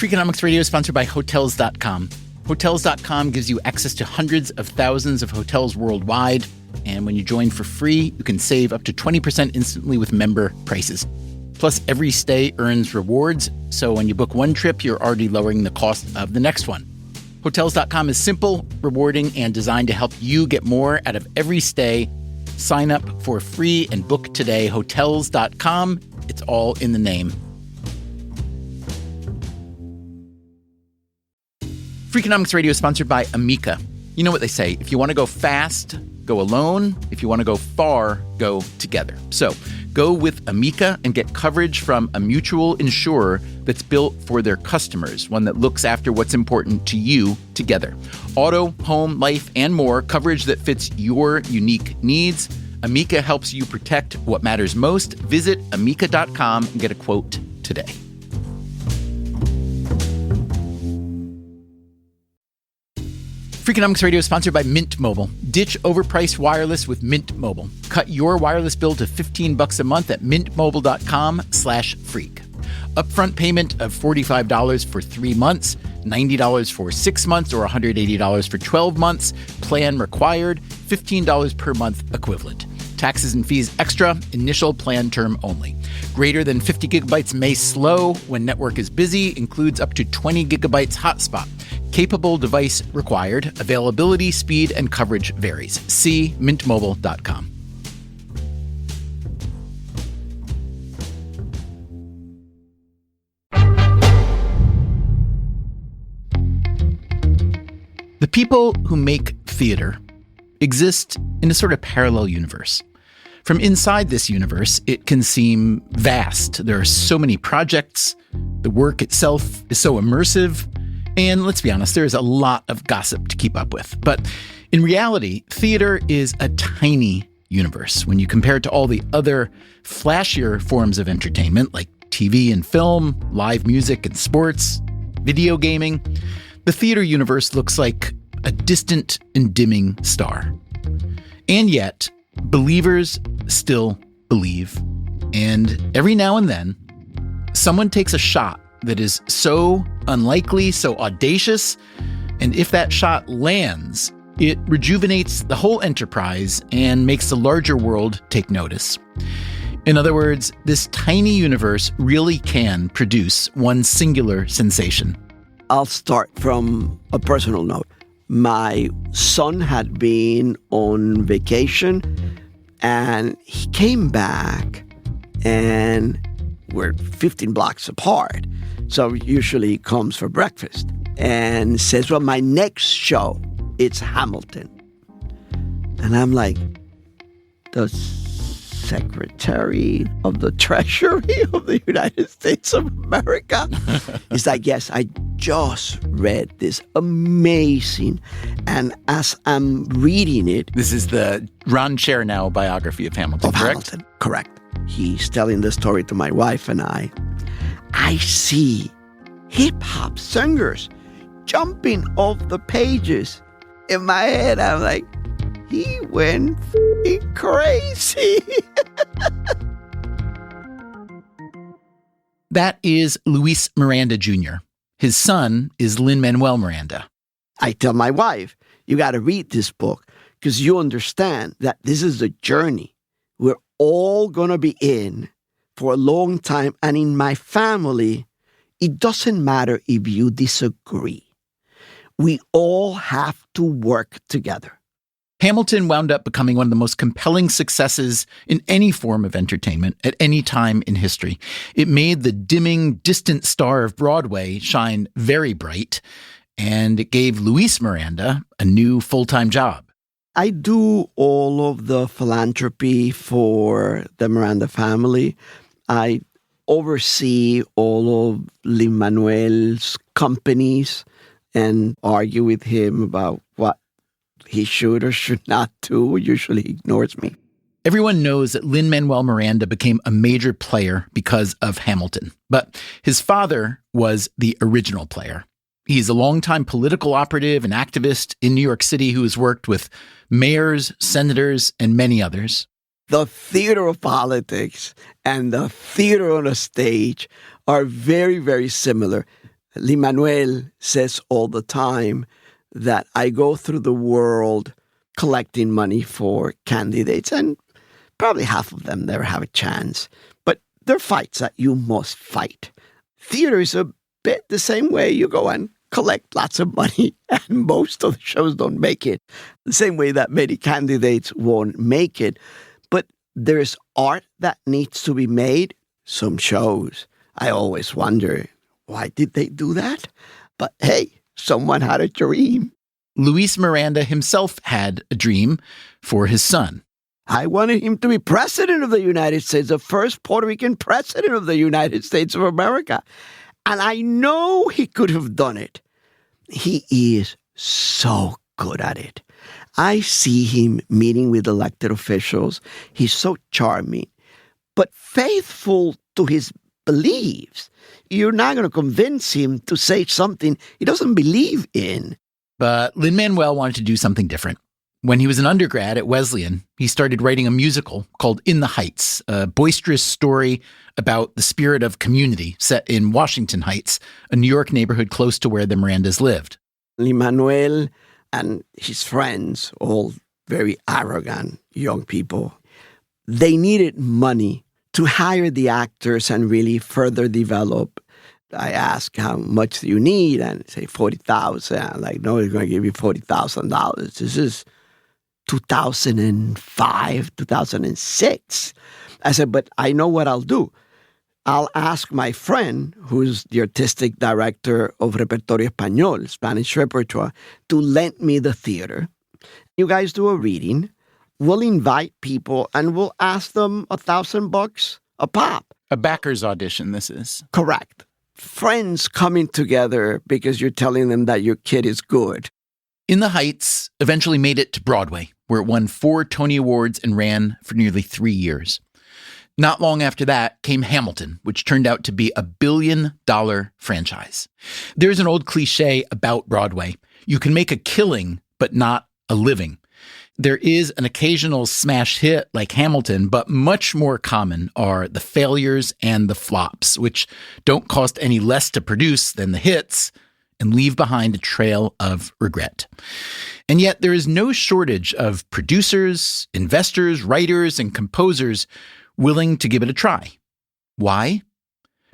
Freakonomics Radio is sponsored by Hotels.com. Hotels.com gives you access to hundreds of thousands of hotels worldwide. And when you join for free, you can save up to 20% instantly with member prices. Plus, every stay earns rewards. So when you book one trip, you're already lowering the cost of the next one. Hotels.com is simple, rewarding, and designed to help you get more out of every stay. Sign up for free and book today. Hotels.com. It's all in the name. Freakonomics Radio is sponsored by Amica. You know what they say, if you want to go fast, go alone. If you want to go far, go together. So go with Amica and get coverage from a mutual insurer that's built for their customers, one that looks after what's important to you together. Auto, home, life, and more, coverage that fits your unique needs. Amica helps you protect what matters most. Visit amica.com and get a quote today. Freakonomics Radio is sponsored by Mint Mobile. Ditch overpriced wireless with Mint Mobile. Cut your wireless bill to $15 a month at mintmobile.com/freak. Upfront payment of $45 for 3 months, $90 for 6 months, or $180 for 12 months. Plan required, $15 per month equivalent. Taxes and fees extra, initial plan term only. Greater than 50 gigabytes may slow when network is busy, includes up to 20 gigabytes hotspot. Capable device required. Availability, speed, and coverage varies. See mintmobile.com. The people who make theater exist in a sort of parallel universe. From inside this universe, it can seem vast. There are so many projects. The work itself is so immersive. And let's be honest, there is a lot of gossip to keep up with. But in reality, theater is a tiny universe when you compare it to all the other flashier forms of entertainment like TV and film, live music and sports, video gaming. The theater universe looks like a distant and dimming star. And yet, believers still believe. And every now and then, someone takes a shot that is so unlikely, so audacious, and if that shot lands, it rejuvenates the whole enterprise and makes the larger world take notice. In other words, this tiny universe really can produce one singular sensation. I'll start from a personal note. My son had been on vacation, and he came back, and we're 15 blocks apart. So usually he comes for breakfast and says, well, my next show, it's Hamilton. And I'm like, the Secretary of the Treasury of the United States of America? He's like, yes, I just read this amazing. And as I'm reading it... This is the Ron Chernow biography of Hamilton, correct? Hamilton, correct. He's telling the story to my wife and I see hip-hop singers jumping off the pages. In my head, I'm like, he went f***ing crazy. That is Luis Miranda Jr. His son is Lin-Manuel Miranda. I tell my wife, you got to read this book because you understand that this is a journey we're all going to be in for a long time. And in my family, it doesn't matter if you disagree. We all have to work together. Hamilton wound up becoming one of the most compelling successes in any form of entertainment at any time in history. It made the dimming, distant star of Broadway shine very bright, and it gave Luis Miranda a new full-time job. I do all of the philanthropy for the Miranda family. I oversee all of Lin-Manuel's companies and argue with him about what he should or should not do. Usually he ignores me. Everyone knows that Lin-Manuel Miranda became a major player because of Hamilton, but his father was the original player. He's a longtime political operative and activist in New York City who has worked with mayors, senators, and many others. The theater of politics and the theater on a stage are very, very similar. Lin-Manuel says all the time that I go through the world collecting money for candidates, and probably half of them never have a chance. But they're fights that you must fight. Theater is a bit the same way. You go and collect lots of money, and most of the shows don't make it. The same way that many candidates won't make it. But there's art that needs to be made. Some shows, I always wonder, why did they do that? But hey, someone had a dream. Luis Miranda himself had a dream for his son. I wanted him to be president of the United States, the first Puerto Rican president of the United States of America. And I know he could have done it. He is so good at it. I see him meeting with elected officials. He's so charming, but faithful to his beliefs. You're not going to convince him to say something he doesn't believe in. But Lin-Manuel wanted to do something different. When he was an undergrad at Wesleyan, he started writing a musical called In the Heights, a boisterous story about the spirit of community set in Washington Heights, a New York neighborhood close to where the Mirandas lived. Lin-Manuel and his friends, all very arrogant young people, they needed money to hire the actors and really further develop. I ask, how much do you need? And say, $40,000. I'm like, no, we're going to give you $40,000. This is 2005, 2006. I said, but I know what I'll do. I'll ask my friend, who's the artistic director of Repertorio Español, Spanish repertoire, to lend me the theater. You guys do a reading. We'll invite people and we'll ask them $1,000 a pop. A backer's audition, this is. Correct. Friends coming together because you're telling them that your kid is good. In the Heights eventually made it to Broadway, where it won 4 Tony Awards and ran for nearly 3 years. Not long after that came Hamilton, which turned out to be a $1 billion franchise. There's an old cliche about Broadway. You can make a killing, but not a living. There is an occasional smash hit like Hamilton, but much more common are the failures and the flops, which don't cost any less to produce than the hits and leave behind a trail of regret. And yet there is no shortage of producers, investors, writers, and composers willing to give it a try. Why?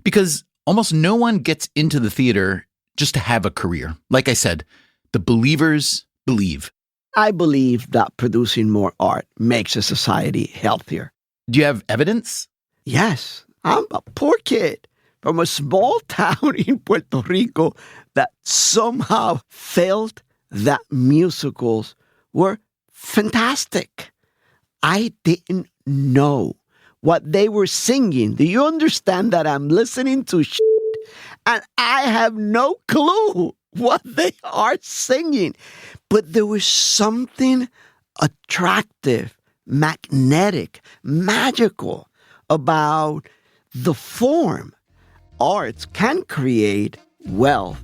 Because almost no one gets into the theater just to have a career. Like I said, the believers believe. I believe that producing more art makes a society healthier. Do you have evidence? Yes. I'm a poor kid from a small town in Puerto Rico that somehow felt that musicals were fantastic. I didn't know what they were singing. Do you understand that I'm listening to shit and I have no clue what they are singing? But there was something attractive, magnetic, magical about the form. Arts can create wealth,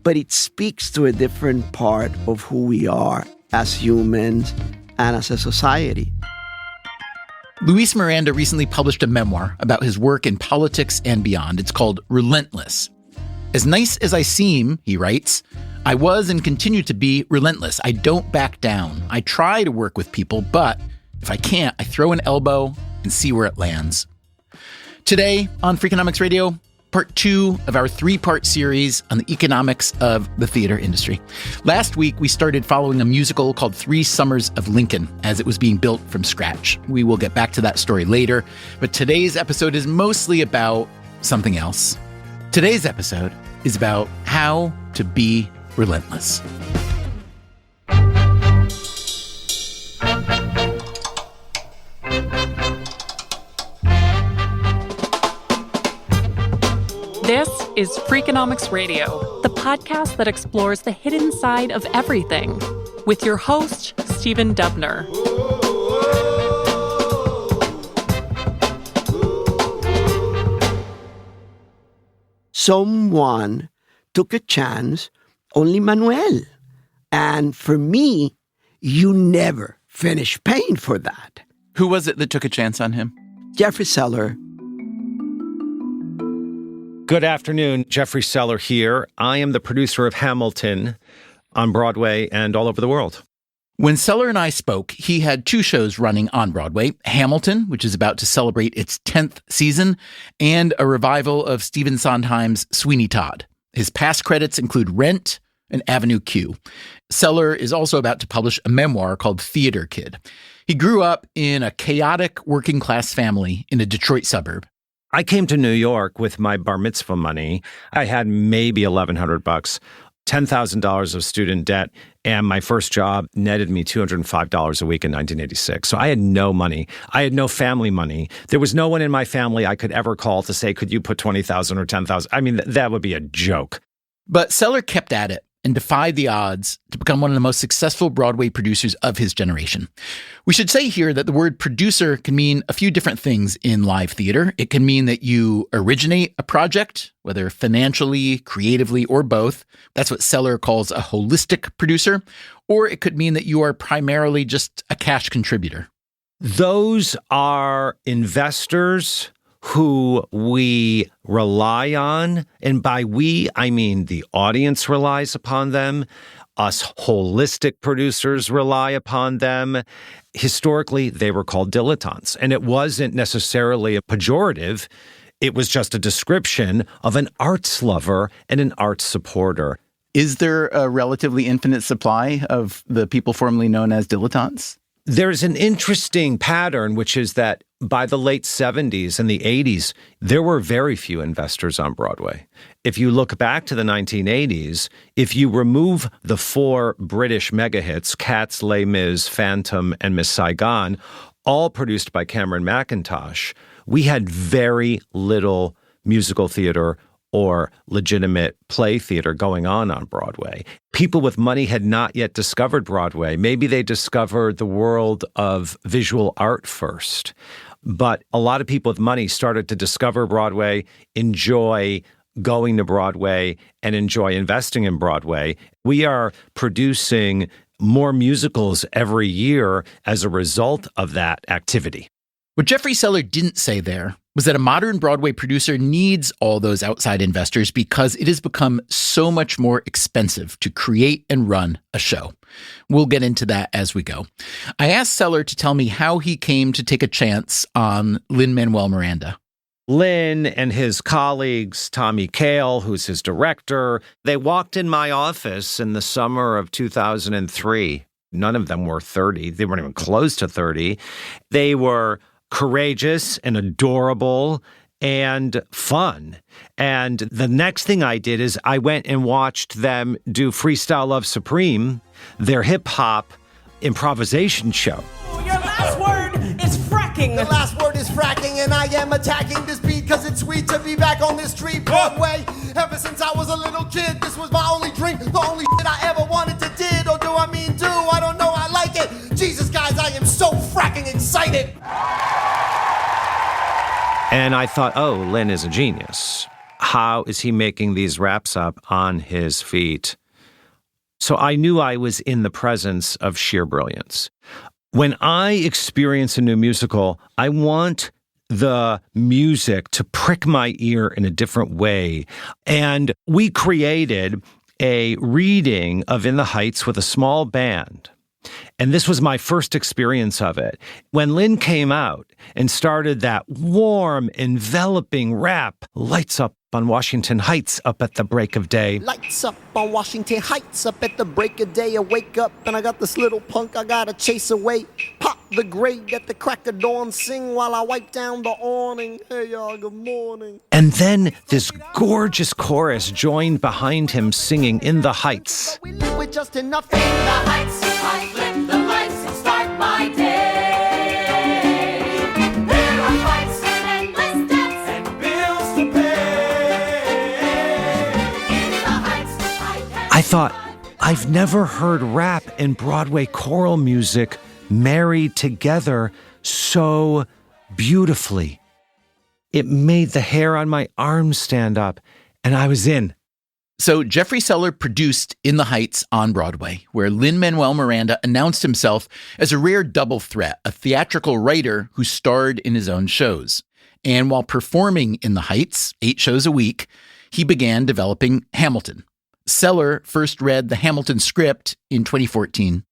but it speaks to a different part of who we are as humans and as a society. Luis Miranda recently published a memoir about his work in politics and beyond. It's called Relentless. As nice as I seem, he writes, I was and continue to be relentless. I don't back down. I try to work with people, but if I can't, I throw an elbow and see where it lands. Today on Freakonomics Radio, part 2 of our 3-part series on the economics of the theater industry. Last week, we started following a musical called 3 Summers of Lincoln as it was being built from scratch. We will get back to that story later, but today's episode is mostly about something else. Today's episode is about how to be relentless. This is Freakonomics Radio, the podcast that explores the hidden side of everything, with your host, Stephen Dubner. Someone took a chance on Lin-Manuel. And for me, you never finish paying for that. Who was it that took a chance on him? Jeffrey Seller. Good afternoon, Jeffrey Seller here. I am the producer of Hamilton on Broadway and all over the world. When Seller and I spoke, he had two shows running on Broadway, Hamilton, which is about to celebrate its 10th season, and a revival of Stephen Sondheim's Sweeney Todd. His past credits include Rent and Avenue Q. Seller is also about to publish a memoir called Theater Kid. He grew up in a chaotic working-class family in a Detroit suburb. I came to New York with my bar mitzvah money. I had maybe $1,100, $10,000 of student debt, and my first job netted me $205 a week in 1986. So I had no money. I had no family money. There was no one in my family I could ever call to say, could you put $20,000 or $10,000? I mean, that would be a joke. But Seller kept at it and defied the odds to become one of the most successful Broadway producers of his generation. We should say here that the word producer can mean a few different things in live theater. It can mean that you originate a project, whether financially, creatively, or both. That's what Seller calls a holistic producer. Or it could mean that you are primarily just a cash contributor. Those are investors who we rely on. And by we, I mean the audience relies upon them. Us holistic producers rely upon them. Historically, they were called dilettantes. And it wasn't necessarily a pejorative. It was just a description of an arts lover and an arts supporter. Is there a relatively infinite supply of the people formerly known as dilettantes? There's an interesting pattern, which is that by the late 70s and the 80s, there were very few investors on Broadway. If you look back to the 1980s, if you remove the four British mega hits, Cats, Les Mis, Phantom, and Miss Saigon, all produced by Cameron Mackintosh, we had very little musical theater or legitimate play theater going on Broadway. People with money had not yet discovered Broadway. Maybe they discovered the world of visual art first. But a lot of people with money started to discover Broadway, enjoy going to Broadway, and enjoy investing in Broadway. We are producing more musicals every year as a result of that activity. What Jeffrey Seller didn't say there was that a modern Broadway producer needs all those outside investors because it has become so much more expensive to create and run a show. We'll get into that as we go. I asked Seller to tell me how he came to take a chance on Lin-Manuel Miranda. Lin and his colleagues, Tommy Kail, who's his director, they walked in my office in the summer of 2003. None of them were 30. They weren't even close to 30. They were courageous and adorable and fun. And the next thing I did is I went and watched them do Freestyle Love Supreme, their hip-hop improvisation show. Your last word is fracking. The last word is fracking, and I am attacking this beat because it's sweet to be back on this street Broadway. Ever since I was a little kid, this was my only dream, the only shit I ever wanted to did, or do I mean do? I don't know, I like it. Jesus, guys, I am so fracking excited. And I thought, oh, Lin is a genius. How is he making these raps up on his feet? So I knew I was in the presence of sheer brilliance. When I experience a new musical, I want the music to prick my ear in a different way. And we created a reading of In the Heights with a small band. And this was my first experience of it. When Lin came out and started that warm, enveloping rap, lights up on Washington Heights up at the break of day. Lights up on Washington Heights up at the break of day. I wake up and I got this little punk I gotta chase away. Pop the grade at the crack of dawn, sing while I wipe down the awning. Hey y'all, good morning. And then this gorgeous chorus joined behind him singing In the Heights. We live with just enough In the heights, I flip the lights and start my day. There are fights and endless debts and bills to pay. In the heights, I thought, I've never heard rap and Broadway choral music married together so beautifully. It made the hair on my arms stand up, and I was in. So Jeffrey Seller produced In the Heights on Broadway, where Lin-Manuel Miranda announced himself as a rare double threat, a theatrical writer who starred in his own shows. And while performing in the Heights, 8 shows a week, he began developing Hamilton. Sellers first read the Hamilton script in 2014.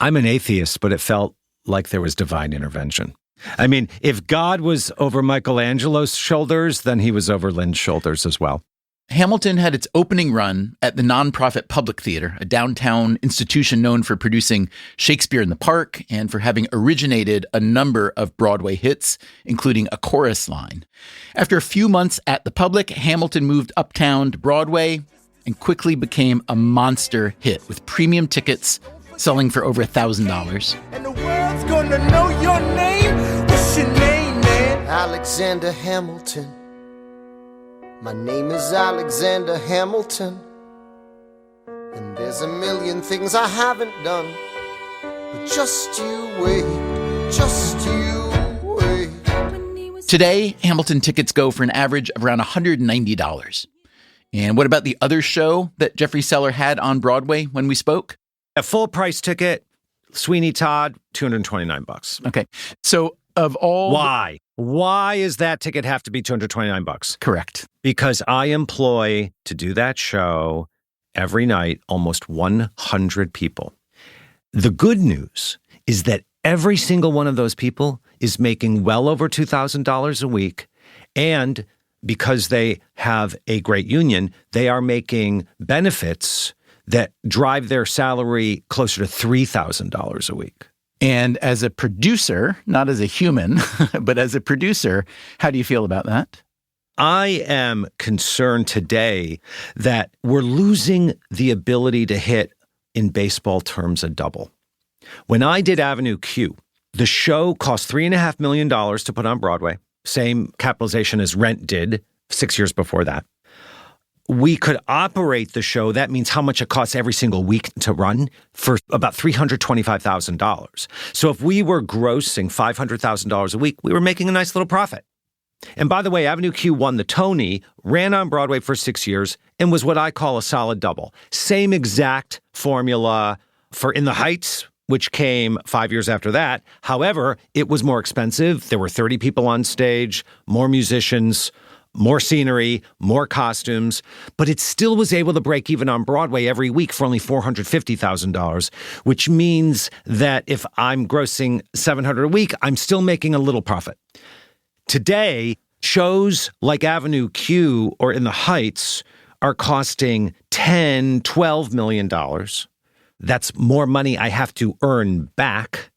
I'm an atheist, but it felt like there was divine intervention. I mean, if God was over Michelangelo's shoulders, then he was over Lynn's shoulders as well. Hamilton had its opening run at the nonprofit Public Theater, a downtown institution known for producing Shakespeare in the Park and for having originated a number of Broadway hits, including a chorus line. After a few months at the Public, Hamilton moved uptown to Broadway and quickly became a monster hit with premium tickets selling for over $1,000. And the world's gonna know your name. What's your name, man? Alexander Hamilton. My name is Alexander Hamilton. And there's a million things I haven't done. But just you wait, just you wait. Today, Hamilton tickets go for an average of around $190. And what about the other show that Jeffrey Seller had on Broadway when we spoke? A full price ticket, Sweeney Todd, $229. Okay. So of all... Why? Why does that ticket have to be $229? Correct. Because I employ to do that show every night almost 100 people. The good news is that every single one of those people is making well over $2,000 a week. And because they have a great union, they are making benefits that drive their salary closer to $3,000 a week. And as a producer, not as a human, but as a producer, how do you feel about that? I am concerned today that we're losing the ability to hit, in baseball terms, a double. When I did Avenue Q, the show cost $3.5 million to put on Broadway, same capitalization as Rent did 6 years before that. We could operate the show, that means how much it costs every single week to run, for about $325,000. So if we were grossing $500,000 a week, we were making a nice little profit. And by the way, Avenue Q won the Tony, ran on Broadway for 6 years, and was what I call a solid double. Same exact formula for In the Heights, which came 5 years after that. However, it was more expensive. There were 30 people on stage, more musicians, more scenery, more costumes, but it still was able to break even on Broadway every week for only $450,000, which means that if I'm grossing $700 a week, I'm still making a little profit. Today, shows like Avenue Q or In the Heights are costing $10, $12 million. That's more money I have to earn back.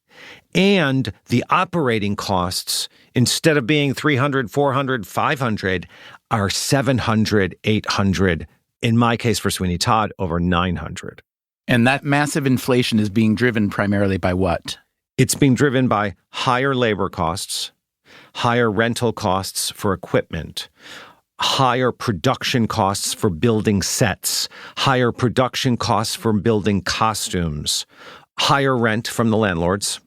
And the operating costs, instead of being $300, $400, $500, are $700, $800. In my case, for Sweeney Todd, over $900. And that massive inflation is being driven primarily by what? It's being driven by higher labor costs, higher rental costs for equipment, higher production costs for building sets, higher production costs for building costumes, higher rent from the landlords,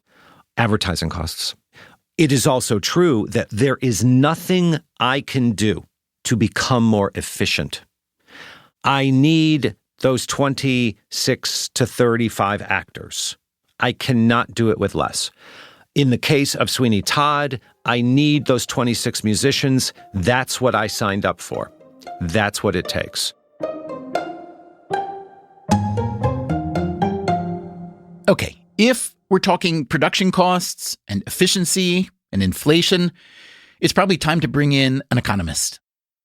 advertising costs. It is also true that there is nothing I can do to become more efficient. I need those 26 to 35 actors. I cannot do it with less. In the case of Sweeney Todd, I need those 26 musicians. That's what I signed up for. That's what it takes. Okay, if we're talking production costs and efficiency and inflation, it's probably time to bring in an economist.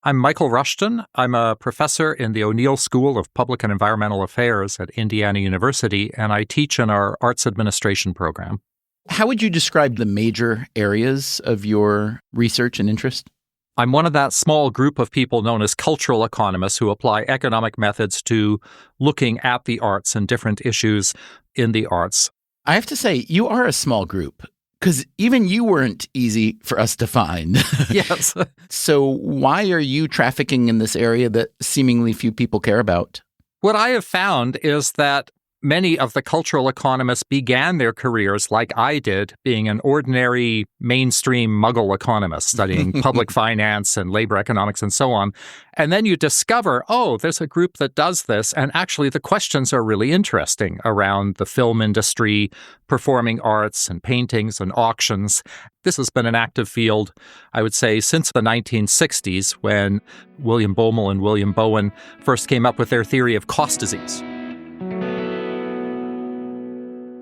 I'm Michael Rushton. I'm a professor in the O'Neill School of Public and Environmental Affairs at Indiana University, and I teach in our arts administration program. How would you describe the major areas of your research and interest? I'm one of that small group of people known as cultural economists who apply economic methods to looking at the arts and different issues in the arts. I have to say, you are a small group, because even you weren't easy for us to find. Yes. So why are you trafficking in this area that seemingly few people care about? What I have found is that many of the cultural economists began their careers like I did, being an ordinary mainstream muggle economist, studying public finance and labor economics and so on. And then you discover, oh, there's a group that does this. And actually, the questions are really interesting around the film industry, performing arts and paintings and auctions. This has been an active field, I would say, since the 1960s, when William Baumol and William Bowen first came up with their theory of cost disease.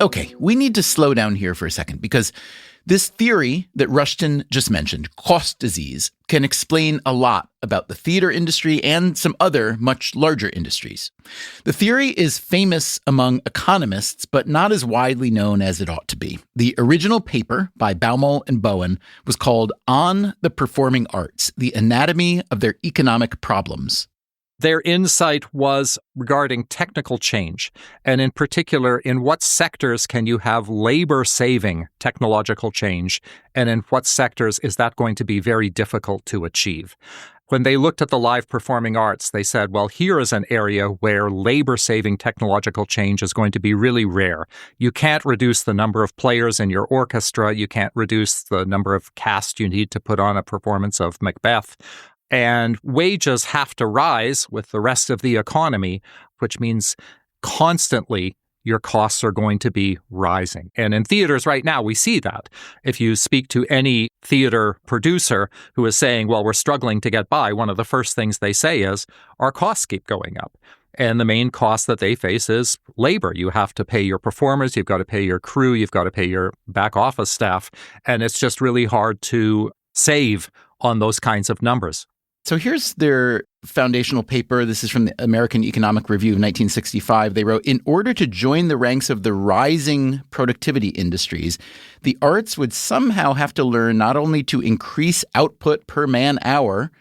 Okay, we need to slow down here for a second because this theory that Rushton just mentioned, cost disease, can explain a lot about the theater industry and some other much larger industries. The theory is famous among economists, but not as widely known as it ought to be. The original paper by Baumol and Bowen was called On the Performing Arts, the Anatomy of Their Economic Problems. Their insight was regarding technical change, and in particular, in what sectors can you have labor-saving technological change, and in what sectors is that going to be very difficult to achieve. When they looked at the live performing arts, they said, well, here is an area where labor-saving technological change is going to be really rare. You can't reduce the number of players in your orchestra. You can't reduce the number of cast you need to put on a performance of Macbeth. And wages have to rise with the rest of the economy, which means constantly your costs are going to be rising. And in theaters right now, we see that. If you speak to any theater producer who is saying, well, we're struggling to get by, one of the first things they say is, our costs keep going up. And the main cost that they face is labor. You have to pay your performers, you've got to pay your crew, you've got to pay your back office staff. And it's just really hard to save on those kinds of numbers. So here's their foundational paper. This is from the American Economic Review of 1965. They wrote, in order to join the ranks of the rising productivity industries, the arts would somehow have to learn not only to increase output per man hour,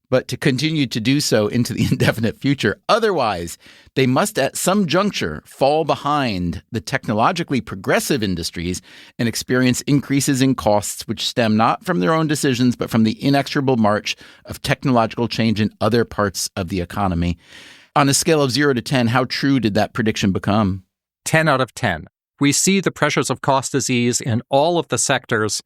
but to continue to do so into the indefinite future. Otherwise, they must at some juncture fall behind the technologically progressive industries and experience increases in costs which stem not from their own decisions, but from the inexorable march of technological change in other parts of the economy. On a scale of 0 to 10, how true did that prediction become? 10 out of 10. We see the pressures of cost disease in all of the sectors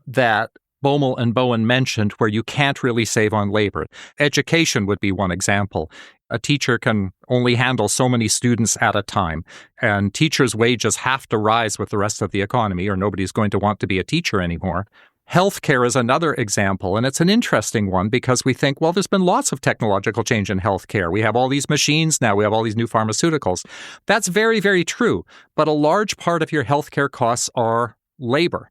that Baumol and Bowen mentioned where you can't really save on labor. Education would be one example. A teacher can only handle so many students at a time, and teachers' wages have to rise with the rest of the economy or nobody's going to want to be a teacher anymore. Healthcare is another example, and it's an interesting one because we think, well, there's been lots of technological change in healthcare. We have all these machines now. We have all these new pharmaceuticals. That's very, very true. But a large part of your healthcare costs are labor.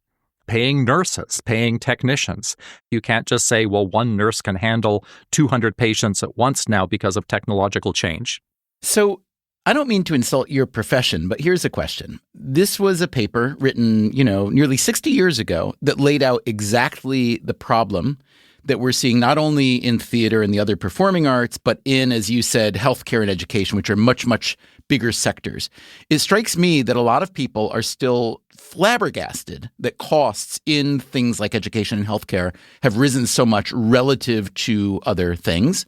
Paying nurses, paying technicians. You can't just say, well, one nurse can handle 200 patients at once now because of technological change. So I don't mean to insult your profession, but here's a question. This was a paper written, nearly 60 years ago that laid out exactly the problem that we're seeing not only in theater and the other performing arts, but in, as you said, healthcare and education, which are much, much bigger sectors. It strikes me that a lot of people are still flabbergasted that costs in things like education and healthcare have risen so much relative to other things.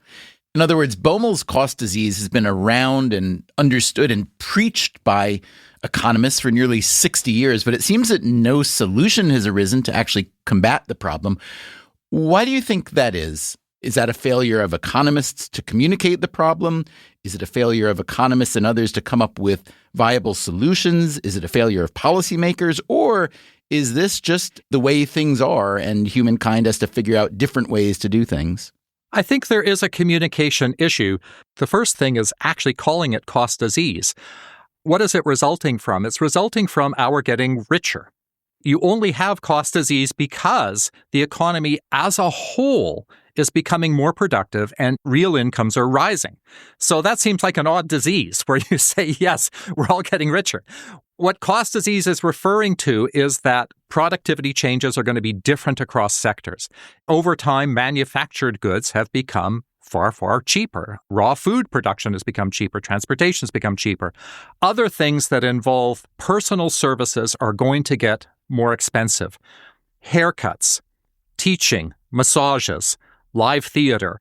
In other words, Baumol's cost disease has been around and understood and preached by economists for nearly 60 years, but it seems that no solution has arisen to actually combat the problem. Why do you think that is? Is that a failure of economists to communicate the problem? Is it a failure of economists and others to come up with viable solutions? Is it a failure of policymakers? Or is this just the way things are and humankind has to figure out different ways to do things? I think there is a communication issue. The first thing is actually calling it cost disease. What is it resulting from? It's resulting from our getting richer. You only have cost disease because the economy as a whole is becoming more productive and real incomes are rising. So that seems like an odd disease where you say, yes, we're all getting richer. What cost disease is referring to is that productivity changes are going to be different across sectors. Over time, manufactured goods have become far, far cheaper. Raw food production has become cheaper. Transportation has become cheaper. Other things that involve personal services are going to get more expensive. Haircuts, teaching, massages, live theater.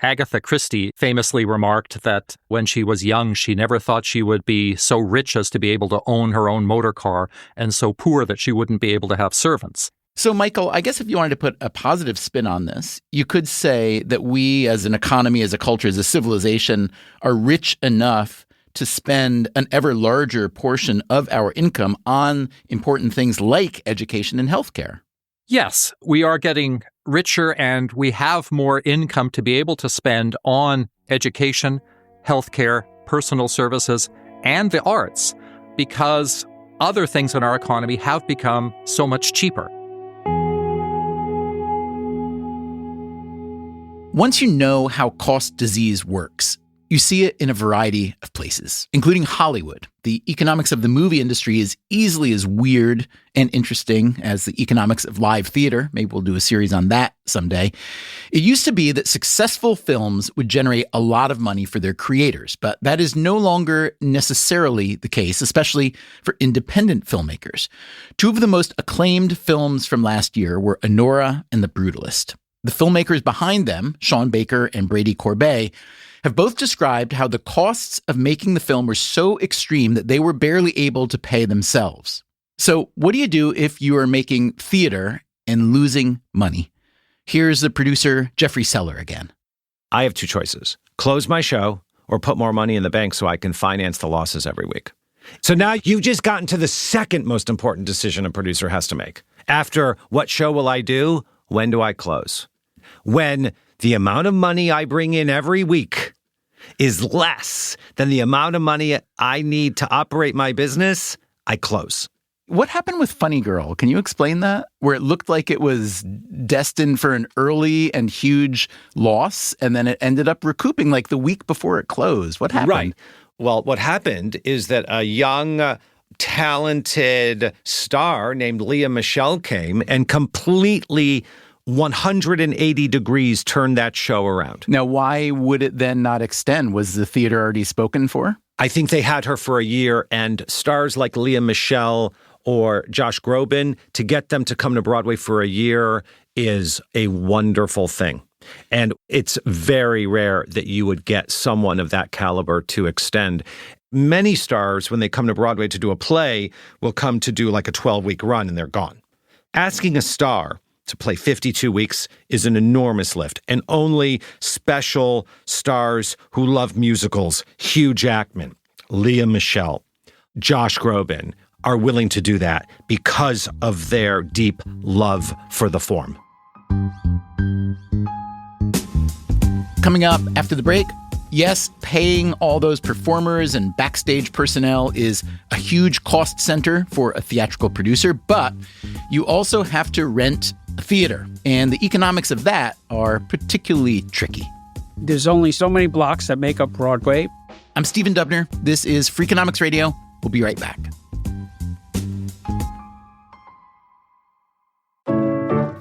Agatha Christie famously remarked that when she was young, she never thought she would be so rich as to be able to own her own motor car and so poor that she wouldn't be able to have servants. So, Michael, I guess if you wanted to put a positive spin on this, you could say that we as an economy, as a culture, as a civilization are rich enough to spend an ever larger portion of our income on important things like education and healthcare. Yes, we are getting richer and we have more income to be able to spend on education, healthcare, personal services, and the arts because other things in our economy have become so much cheaper. Once you know how cost disease works, you see it in a variety of places, including Hollywood. The economics of the movie industry is easily as weird and interesting as the economics of live theater. Maybe we'll do a series on that someday. It used to be that successful films would generate a lot of money for their creators, but that is no longer necessarily the case, especially for independent filmmakers. Two of the most acclaimed films from last year were Anora and The Brutalist. The filmmakers behind them, Sean Baker and Brady Corbet, have both described how the costs of making the film were so extreme that they were barely able to pay themselves. So what do you do if you are making theater and losing money? Here's the producer, Jeffrey Seller, again. I have two choices: close my show or put more money in the bank so I can finance the losses every week. So now you've just gotten to the second most important decision a producer has to make. After what show will I do? When do I close? When the amount of money I bring in every week is less than the amount of money I need to operate my business, I close. What happened with Funny Girl? Can you explain that? Where it looked like it was destined for an early and huge loss, and then it ended up recouping like the week before it closed. What happened? Right. Well, what happened is that a young, talented star named Leah Michele came and completely 180 degrees turned that show around. Now, why would it then not extend? Was the theater already spoken for? I think they had her for a year, and stars like Leah Michele or Josh Groban, to get them to come to Broadway for a year is a wonderful thing. And it's very rare that you would get someone of that caliber to extend. Many stars, when they come to Broadway to do a play, will come to do like a 12-week run and they're gone. Asking a star to play 52 weeks is an enormous lift, and only special stars who love musicals, Hugh Jackman, Leah Michele, Josh Groban, are willing to do that because of their deep love for the form. Coming up after the break, yes, paying all those performers and backstage personnel is a huge cost center for a theatrical producer, but you also have to rent a theater, and the economics of that are particularly tricky. There's only so many blocks that make up Broadway. I'm Stephen Dubner. This is Freakonomics Radio. We'll be right back.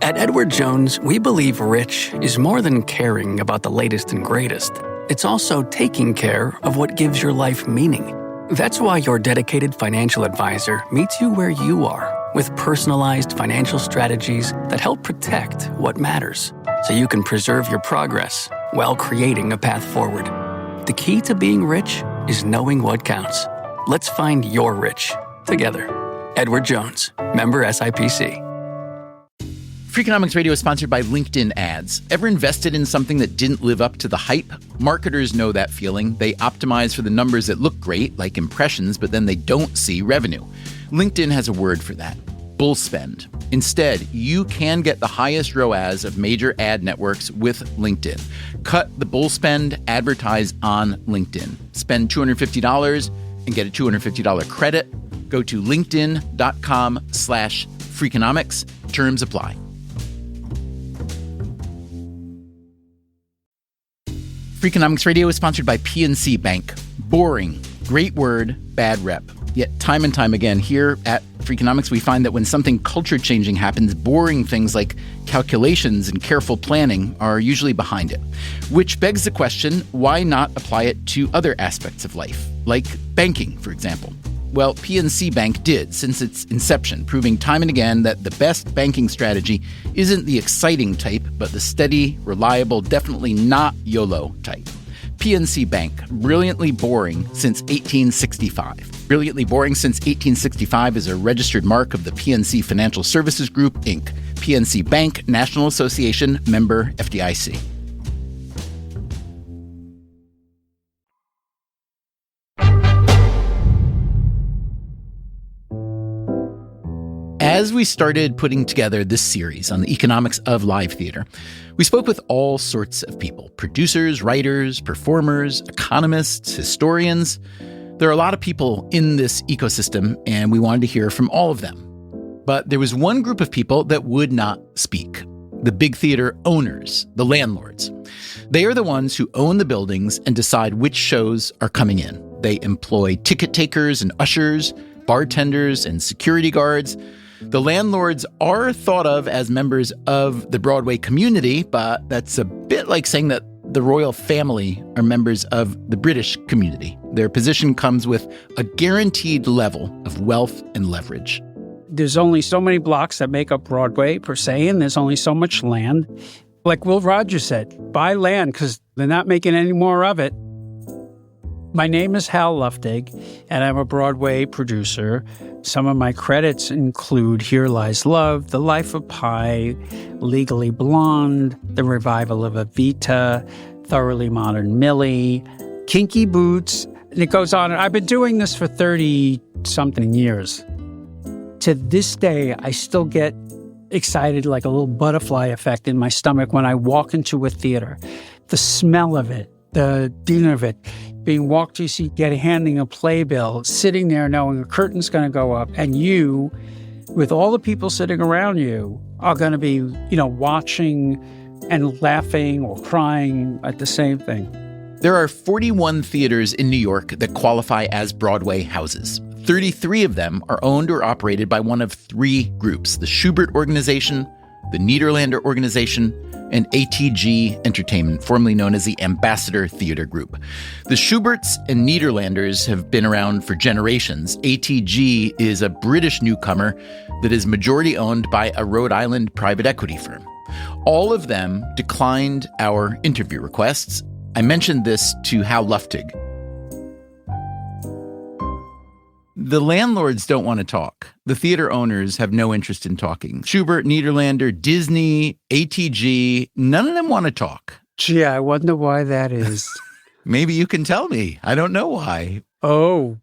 At Edward Jones, we believe rich is more than caring about the latest and greatest. It's also taking care of what gives your life meaning. That's why your dedicated financial advisor meets you where you are with personalized financial strategies that help protect what matters so you can preserve your progress while creating a path forward. The key to being rich is knowing what counts. Let's find your rich together. Edward Jones, member SIPC. Freakonomics Radio is sponsored by LinkedIn ads. Ever invested in something that didn't live up to the hype? Marketers know that feeling. They optimize for the numbers that look great, like impressions, but then they don't see revenue. LinkedIn has a word for that: bull spend. Instead, you can get the highest ROAS of major ad networks with LinkedIn. Cut the bull spend, advertise on LinkedIn. Spend $250 and get a $250 credit. Go to linkedin.com/Freakonomics. Terms apply. Freakonomics Radio is sponsored by PNC Bank. Boring, great word, bad rep. Yet time and time again here at Freakonomics, we find that when something culture-changing happens, boring things like calculations and careful planning are usually behind it. Which begs the question, why not apply it to other aspects of life, like banking, for example? Well, PNC Bank did since its inception, proving time and again that the best banking strategy isn't the exciting type, but the steady, reliable, definitely not YOLO type. PNC Bank, brilliantly boring since 1865. Brilliantly boring since 1865 is a registered mark of the PNC Financial Services Group, Inc. PNC Bank, National Association, member FDIC. As we started putting together this series on the economics of live theater, we spoke with all sorts of people: producers, writers, performers, economists, historians. There are a lot of people in this ecosystem, and we wanted to hear from all of them. But there was one group of people that would not speak: the big theater owners, the landlords. They are the ones who own the buildings and decide which shows are coming in. They employ ticket takers and ushers, bartenders and security guards. The landlords are thought of as members of the Broadway community, but that's a bit like saying that the royal family are members of the British community. Their position comes with a guaranteed level of wealth and leverage. There's only so many blocks that make up Broadway, per se, and there's only so much land. Like Will Rogers said, buy land because they're not making any more of it. My name is Hal Luftig, and I'm a Broadway producer. Some of my credits include Here Lies Love, The Life of Pi, Legally Blonde, the revival of Evita, Thoroughly Modern Millie, Kinky Boots, and it goes on. I've been doing this for 30-something years. To this day, I still get excited, like a little butterfly effect in my stomach when I walk into a theater. The smell of it, the dinner of it, being walked to your seat, handing a playbill, sitting there knowing a curtain's going to go up, and you, with all the people sitting around you, are going to be, watching and laughing or crying at the same thing. There are 41 theaters in New York that qualify as Broadway houses. 33 of them are owned or operated by one of three groups: the Schubert Organization, the Niederlander Organization, and ATG Entertainment, formerly known as the Ambassador Theater Group. The Schuberts and Niederlanders have been around for generations. ATG is a British newcomer that is majority owned by a Rhode Island private equity firm. All of them declined our interview requests. I mentioned this to Hal Luftig. The landlords don't want to talk. The theater owners have no interest in talking. Schubert, Niederlander, Disney, ATG, none of them want to talk. Gee, I wonder why that is. Maybe you can tell me. I don't know why. Oh,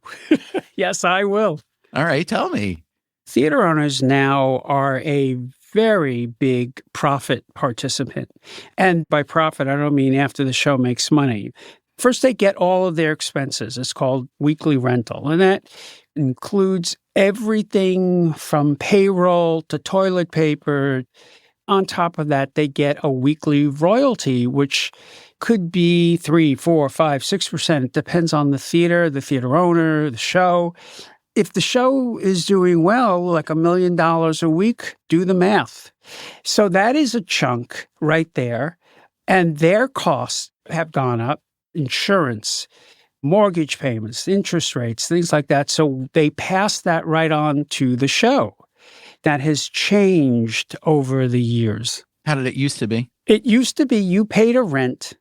yes, I will. All right, tell me. Theater owners now are a very big profit participant. And by profit, I don't mean after the show makes money. First, they get all of their expenses. It's called weekly rental, and that includes everything from payroll to toilet paper. On top of that, they get a weekly royalty, which could be 3, 4, 5, 6%. It depends on the theater owner, the show. If the show is doing well, like $1 million a week, do the math. So that is a chunk right there. And their costs have gone up. Insurance, mortgage payments, interest rates, things like that. So they pass that right on to the show. That has changed over the years. How did it used to be? It used to be you paid a rent.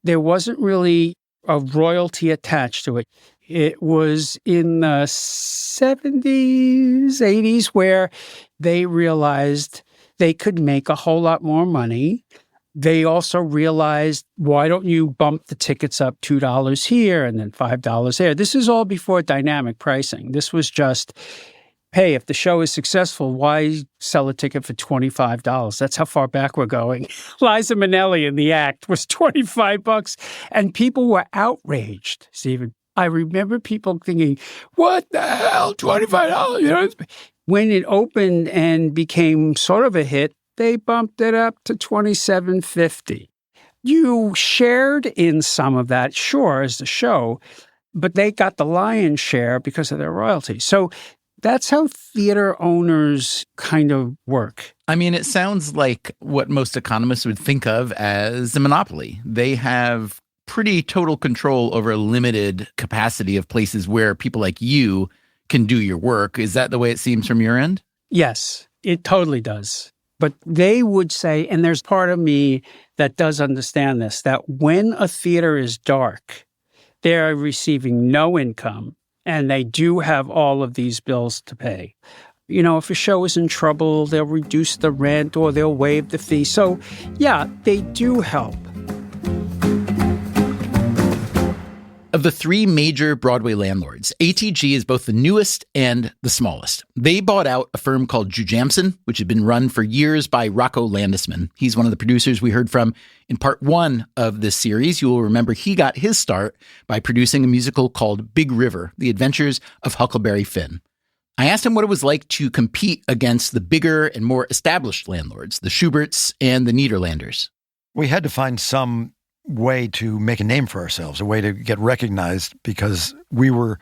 There wasn't really a royalty attached to it. It was in the 70s, 80s, where they realized they could make a whole lot more money. They also realized, why don't you bump the tickets up $2 here and then $5 there? This is all before dynamic pricing. This was just, hey, if the show is successful, why sell a ticket for $25? That's how far back we're going. Liza Minnelli in The Act was $25, and people were outraged, Stephen. I remember people thinking, what the hell, $25? When it opened and became sort of a hit, they bumped it up to $27.50. You shared in some of that, sure, as the show, but they got the lion's share because of their royalties. So that's how theater owners kind of work. I mean, it sounds like what most economists would think of as a monopoly. They have pretty total control over a limited capacity of places where people like you can do your work. Is that the way it seems from your end? Yes, it totally does. But they would say, and there's part of me that does understand this, that when a theater is dark, they're receiving no income and they do have all of these bills to pay. You know, if a show is in trouble, they'll reduce the rent or they'll waive the fee. So, yeah, they do help. Of the three major Broadway landlords, ATG is both the newest and the smallest. They bought out a firm called Jujamson, which had been run for years by Rocco Landisman. He's one of the producers we heard from in part one of this series. You will remember he got his start by producing a musical called Big River, The Adventures of Huckleberry Finn. I asked him what it was like to compete against the bigger and more established landlords, the Schuberts and the Niederlanders. We had to find some way to make a name for ourselves, a way to get recognized, because we were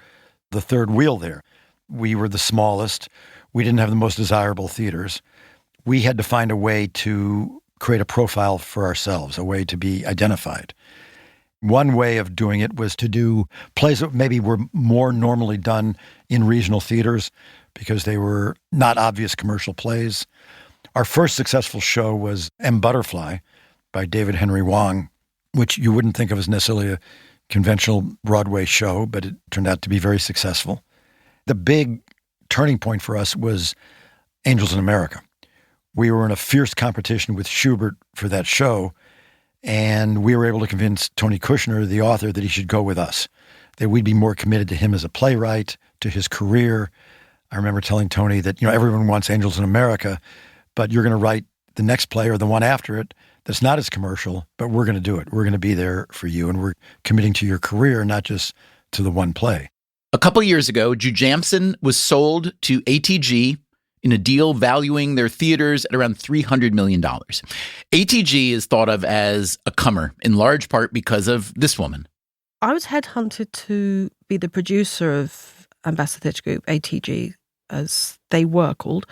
the third wheel there. We were the smallest. We didn't have the most desirable theaters. We had to find a way to create a profile for ourselves, a way to be identified. One way of doing it was to do plays that maybe were more normally done in regional theaters because they were not obvious commercial plays. Our first successful show was M. Butterfly by David Henry Hwang, which you wouldn't think of as necessarily a conventional Broadway show, but it turned out to be very successful. The big turning point for us was Angels in America. We were in a fierce competition with Schubert for that show, and we were able to convince Tony Kushner, the author, that he should go with us, that we'd be more committed to him as a playwright, to his career. I remember telling Tony that, everyone wants Angels in America, but you're going to write the next play or the one after it that's not as commercial, but we're going to do it. We're going to be there for you, and we're committing to your career, not just to the one play. A couple years ago, Jujamson was sold to ATG in a deal valuing their theaters at around $300 million. ATG is thought of as a comer, in large part because of this woman. I was headhunted to be the producer of Ambassador Theatre Group, ATG, as they were called,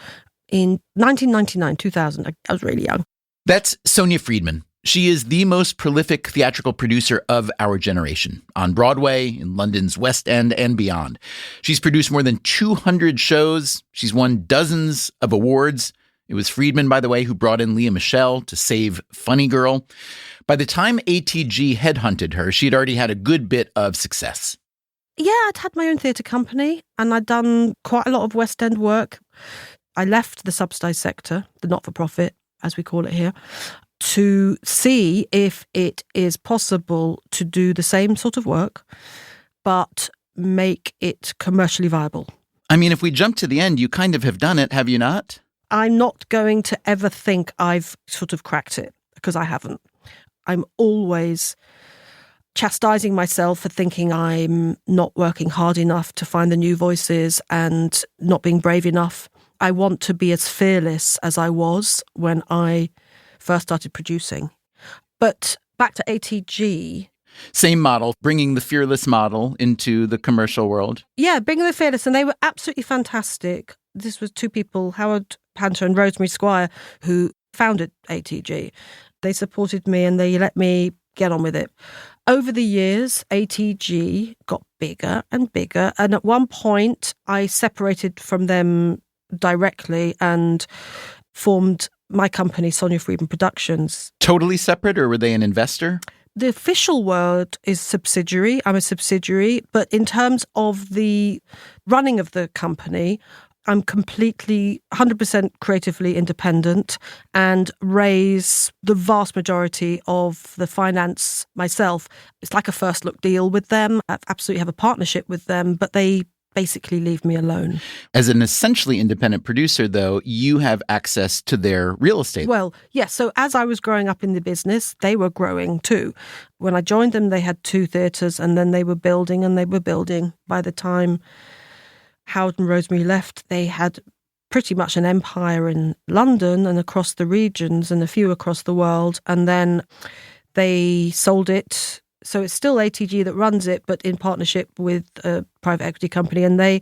in 1999, 2000. I was really young. That's Sonia Friedman. She is the most prolific theatrical producer of our generation, on Broadway, in London's West End, and beyond. She's produced more than 200 shows. She's won dozens of awards. It was Friedman, by the way, who brought in Leah Michele to save Funny Girl. By the time ATG headhunted her, she'd already had a good bit of success. Yeah, I'd had my own theatre company, and I'd done quite a lot of West End work. I left the subsidised sector, the not-for-profit, as we call it here, to see if it is possible to do the same sort of work, but make it commercially viable. I mean, if we jump to the end, you kind of have done it, have you not? I'm not going to ever think I've sort of cracked it, because I haven't. I'm always chastising myself for thinking I'm not working hard enough to find the new voices and not being brave enough. I want to be as fearless as I was when I first started producing. But back to ATG. Same model, bringing the fearless model into the commercial world. Yeah, bringing the fearless. And they were absolutely fantastic. This was two people, Howard Panter and Rosemary Squire, who founded ATG. They supported me and they let me get on with it. Over the years, ATG got bigger and bigger. And at one point, I separated from them directly and formed my company, Sonia Friedman Productions. Totally separate, or were they an investor? The official word is subsidiary. I'm a subsidiary. But in terms of the running of the company, I'm completely 100% creatively independent and raise the vast majority of the finance myself. It's like a first look deal with them. I absolutely have a partnership with them, but they basically leave me alone. As an essentially independent producer, though, you have access to their real estate. Well, yes. So as I was growing up in the business, they were growing too. When I joined them, they had 2 theatres and then they were building and they were building. By the time Howard and Rosemary left, they had pretty much an empire in London and across the regions and a few across the world. And then they sold it. So it's still ATG that runs it, but in partnership with a private equity company. And they,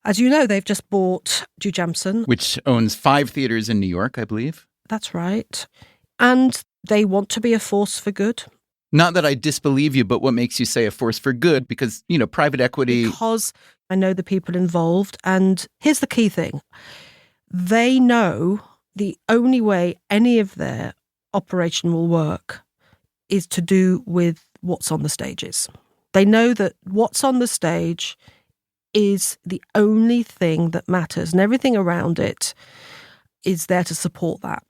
as you know, they've just bought Jujamson, which owns 5 theaters in New York, I believe. That's right. And they want to be a force for good. Not that I disbelieve you, but what makes you say a force for good? Because, private equity... Because I know the people involved. And here's the key thing. They know the only way any of their operation will work is to do with what's on the stages. They know that what's on the stage is the only thing that matters, and everything around it is there to support that.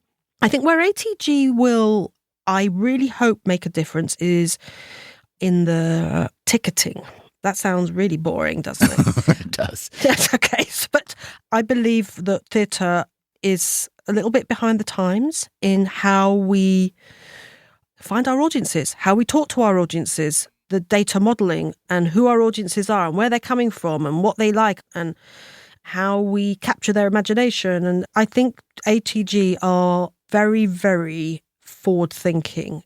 I think where ATG will, I really hope, make a difference is in the ticketing. That sounds really boring, doesn't it? It does. That's okay. But I believe that theatre is a little bit behind the times in how we find our audiences, how we talk to our audiences, the data modelling and who our audiences are and where they're coming from and what they like and how we capture their imagination. And I think ATG are very, very forward-thinking.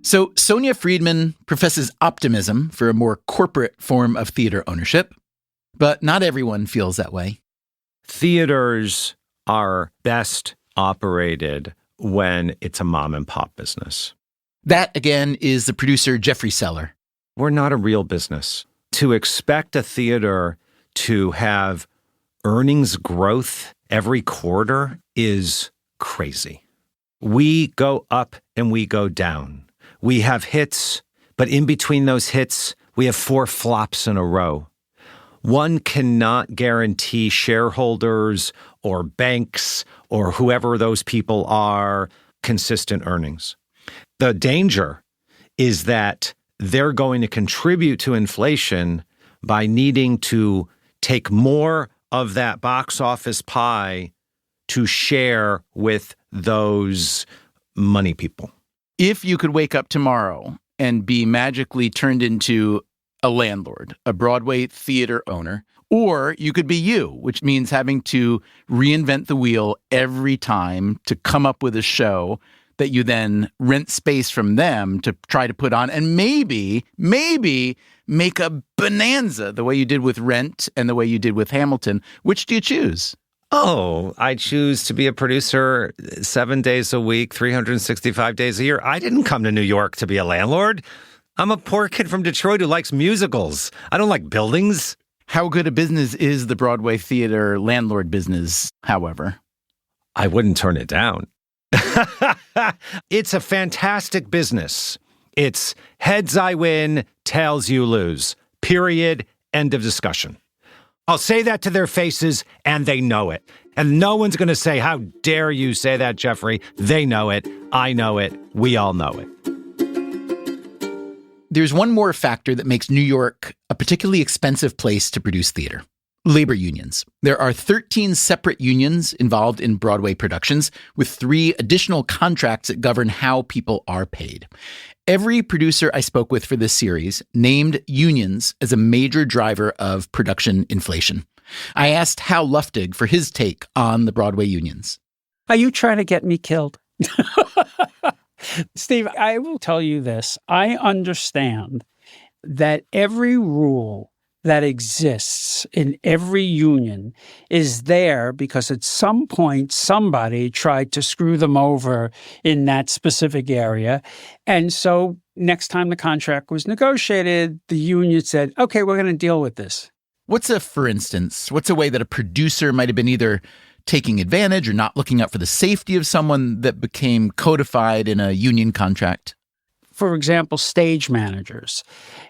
So Sonia Friedman professes optimism for a more corporate form of theater ownership, but not everyone feels that way. Theaters are best operated when it's a mom and pop business. That, again, is the producer Jeffrey Seller. We're not a real business. To expect a theater to have earnings growth every quarter is crazy. We go up and we go down. We have hits, but in between those hits, we have 4 flops in a row. One cannot guarantee shareholders or banks or whoever those people are consistent earnings. The danger is that they're going to contribute to inflation by needing to take more of that box office pie to share with those money people. If you could wake up tomorrow and be magically turned into a landlord, a Broadway theater owner, or you could be you, which means having to reinvent the wheel every time to come up with a show that you then rent space from them to try to put on and maybe make a bonanza the way you did with Rent and the way you did with Hamilton. Which do you choose? Oh, I choose to be a producer 7 days a week, 365 days a year. I didn't come to New York to be a landlord. I'm a poor kid from Detroit who likes musicals. I don't like buildings. How good a business is the Broadway theater landlord business, however? I wouldn't turn it down. It's a fantastic business. It's heads I win, tails you lose. Period. End of discussion. I'll say that to their faces, and they know it. And no one's going to say, how dare you say that, Jeffrey? They know it. I know it. We all know it. There's one more factor that makes New York a particularly expensive place to produce theater. Labor unions. There are 13 separate unions involved in Broadway productions, with 3 additional contracts that govern how people are paid. Every producer I spoke with for this series named unions as a major driver of production inflation. I asked Hal Luftig for his take on the Broadway unions. Are you trying to get me killed? Steve, I will tell you this. I understand that every rule that exists in every union is there because at some point somebody tried to screw them over in that specific area. And so next time the contract was negotiated, the union said, okay, we're going to deal with this. What's for instance, what's a way that a producer might have been either taking advantage or not looking out for the safety of someone that became codified in a union contract? For example, stage managers.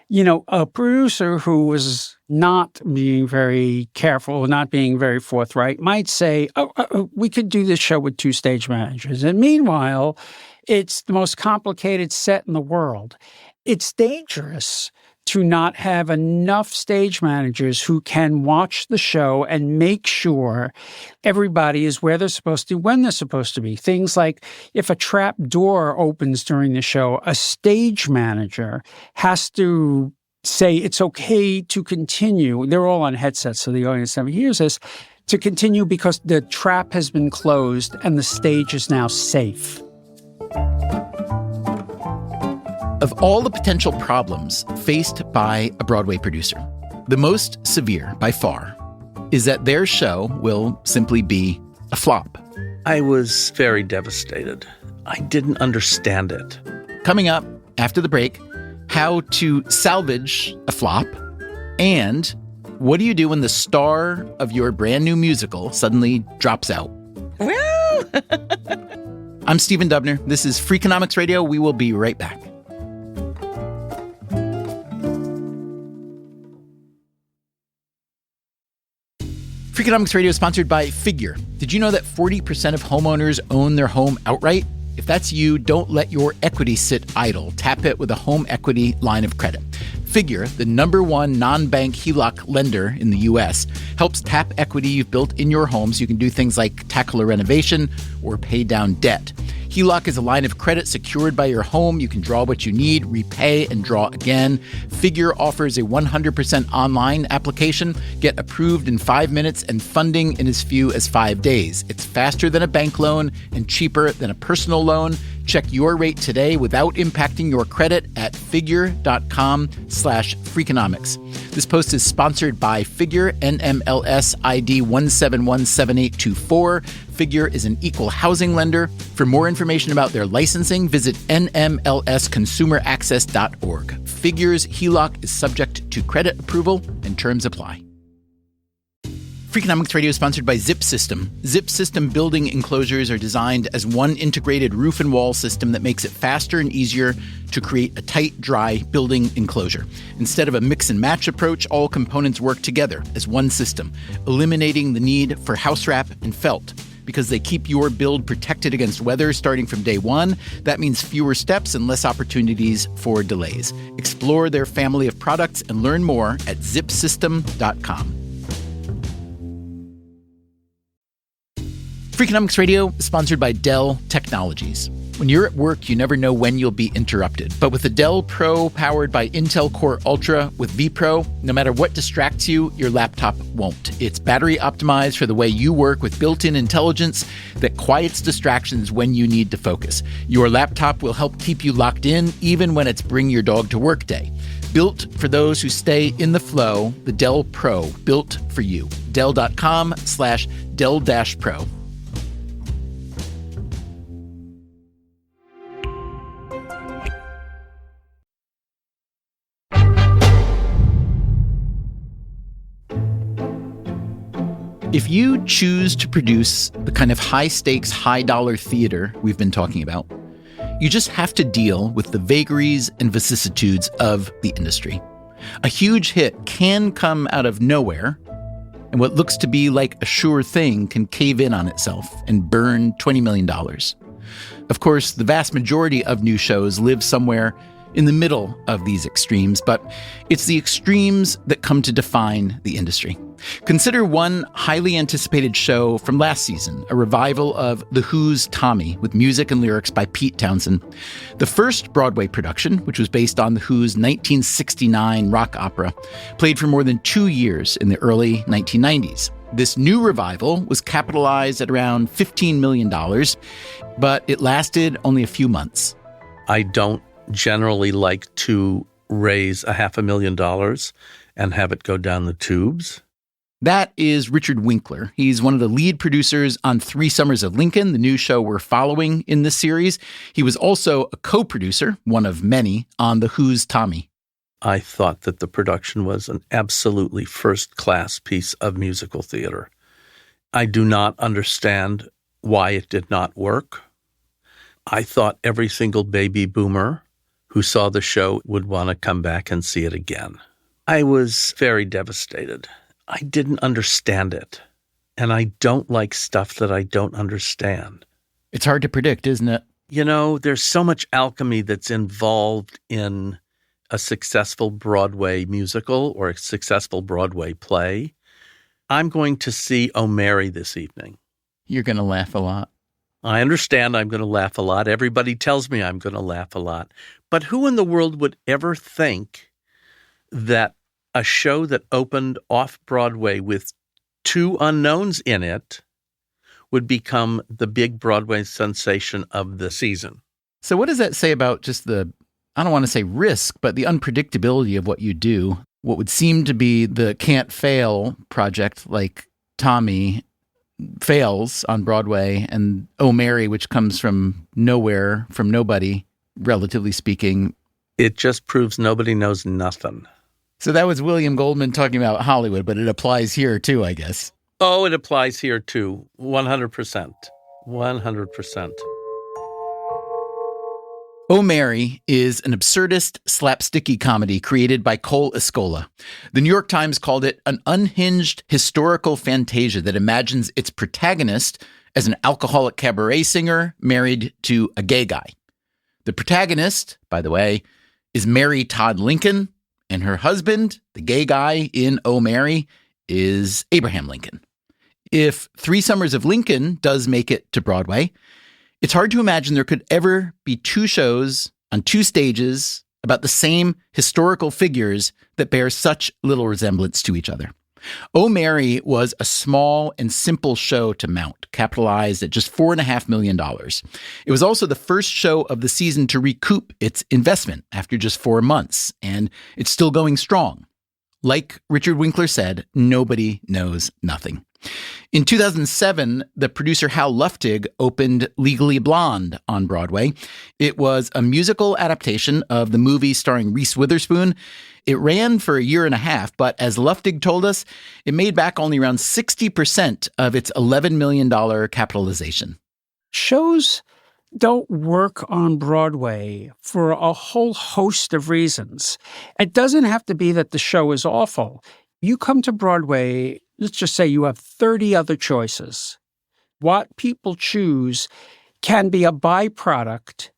You know, a producer who was not being very careful, not being very forthright, might say, we could do this show with 2 stage managers. And meanwhile, it's the most complicated set in the world. It's dangerous to not have enough stage managers who can watch the show and make sure everybody is where they're supposed to, when they're supposed to be. Things like if a trap door opens during the show, a stage manager has to say it's okay to continue. They're all on headsets, so the audience never hears this. To continue because the trap has been closed and the stage is now safe. Of all the potential problems faced by a Broadway producer, the most severe, by far, is that their show will simply be a flop. I was very devastated. I didn't understand it. Coming up after the break, how to salvage a flop, and what do you do when the star of your brand new musical suddenly drops out? I'm Stephen Dubner. This is Freakonomics Radio. We will be right back. Freakonomics Radio is sponsored by Figure. Did you know that 40% of homeowners own their home outright? If that's you, don't let your equity sit idle. Tap it with a home equity line of credit. Figure, the #1 non-bank HELOC lender in the U.S., helps tap equity you've built in your home so you can do things like tackle a renovation or pay down debt. HELOC is a line of credit secured by your home. You can draw what you need, repay, and draw again. Figure offers a 100% online application. Get approved in 5 minutes and funding in as few as 5 days. It's faster than a bank loan and cheaper than a personal loan. Check your rate today without impacting your credit at figure.com/Freakonomics. This post is sponsored by Figure, NMLS ID 1717824. Figure is an equal housing lender. For more information about their licensing, visit nmlsconsumeraccess.org. Figure's HELOC is subject to credit approval and terms apply. Freakonomics Radio is sponsored by Zip System. Zip System building enclosures are designed as one integrated roof and wall system that makes it faster and easier to create a tight, dry building enclosure. Instead of a mix and match approach, all components work together as one system, eliminating the need for house wrap and felt. Because they keep your build protected against weather starting from day one, that means fewer steps and less opportunities for delays. Explore their family of products and learn more at zipsystem.com. Freakonomics Radio is sponsored by Dell Technologies. When you're at work, you never know when you'll be interrupted. But with the Dell Pro powered by Intel Core Ultra with vPro, no matter what distracts you, your laptop won't. It's battery optimized for the way you work with built-in intelligence that quiets distractions when you need to focus. Your laptop will help keep you locked in even when it's bring your dog to work day. Built for those who stay in the flow, the Dell Pro, built for you. Dell.com/Dell-Pro. If you choose to produce the kind of high-stakes, high-dollar theater we've been talking about, you just have to deal with the vagaries and vicissitudes of the industry. A huge hit can come out of nowhere, and what looks to be like a sure thing can cave in on itself and burn $20 million. Of course, the vast majority of new shows live somewhere in the middle of these extremes, but it's the extremes that come to define the industry. Consider one highly anticipated show from last season, a revival of The Who's Tommy, with music and lyrics by Pete Townsend. The first Broadway production, which was based on The Who's 1969 rock opera, played for more than 2 years in the early 1990s. This new revival was capitalized at around $15 million, but it lasted only a few months. I don't generally like to raise $500,000 and have it go down the tubes. That is Richard Winkler. He's one of the lead producers on 3 Summers of Lincoln, the new show we're following in this series. He was also a co-producer, one of many, on The Who's Tommy. I thought that the production was an absolutely first-class piece of musical theater. I do not understand why it did not work. I thought every single baby boomer who saw the show would want to come back and see it again. I was very devastated. I didn't understand it, and I don't like stuff that I don't understand. It's hard to predict, isn't it? You know, there's so much alchemy that's involved in a successful Broadway musical or a successful Broadway play. I'm going to see Oh Mary this evening. You're going to laugh a lot. I understand I'm going to laugh a lot. Everybody tells me I'm going to laugh a lot. But who in the world would ever think that a show that opened off-Broadway with 2 unknowns in it would become the big Broadway sensation of the season? So what does that say about just the, I don't want to say risk, but the unpredictability of what you do? What would seem to be the can't fail project like Tommy fails on Broadway, and Oh Mary, which comes from nowhere, from nobody, relatively speaking. It just proves nobody knows nothing. So that was William Goldman talking about Hollywood, but it applies here too, I guess. Oh, it applies here too. 100%. 100%. Oh Mary is an absurdist, slapsticky comedy created by Cole Escola. The New York Times called it an unhinged historical fantasia that imagines its protagonist as an alcoholic cabaret singer married to a gay guy. The protagonist, by the way, is Mary Todd Lincoln, and her husband, the gay guy in Oh Mary, is Abraham Lincoln. If Three Summers of Lincoln does make it to Broadway, it's hard to imagine there could ever be two shows on two stages about the same historical figures that bear such little resemblance to each other. Oh Mary was a small and simple show to mount, capitalized at just $4.5 million. It was also the first show of the season to recoup its investment after just 4 months, and it's still going strong. Like Richard Winkler said, nobody knows nothing. In 2007, the producer Hal Luftig opened Legally Blonde on Broadway. It was a musical adaptation of the movie starring Reese Witherspoon. It ran for a year and a half, but as Luftig told us, it made back only around 60% of its $11 million capitalization. Shows don't work on Broadway for a whole host of reasons. It doesn't have to be that the show is awful. You come to Broadway, let's just say you have 30 other choices. What people choose can be a byproduct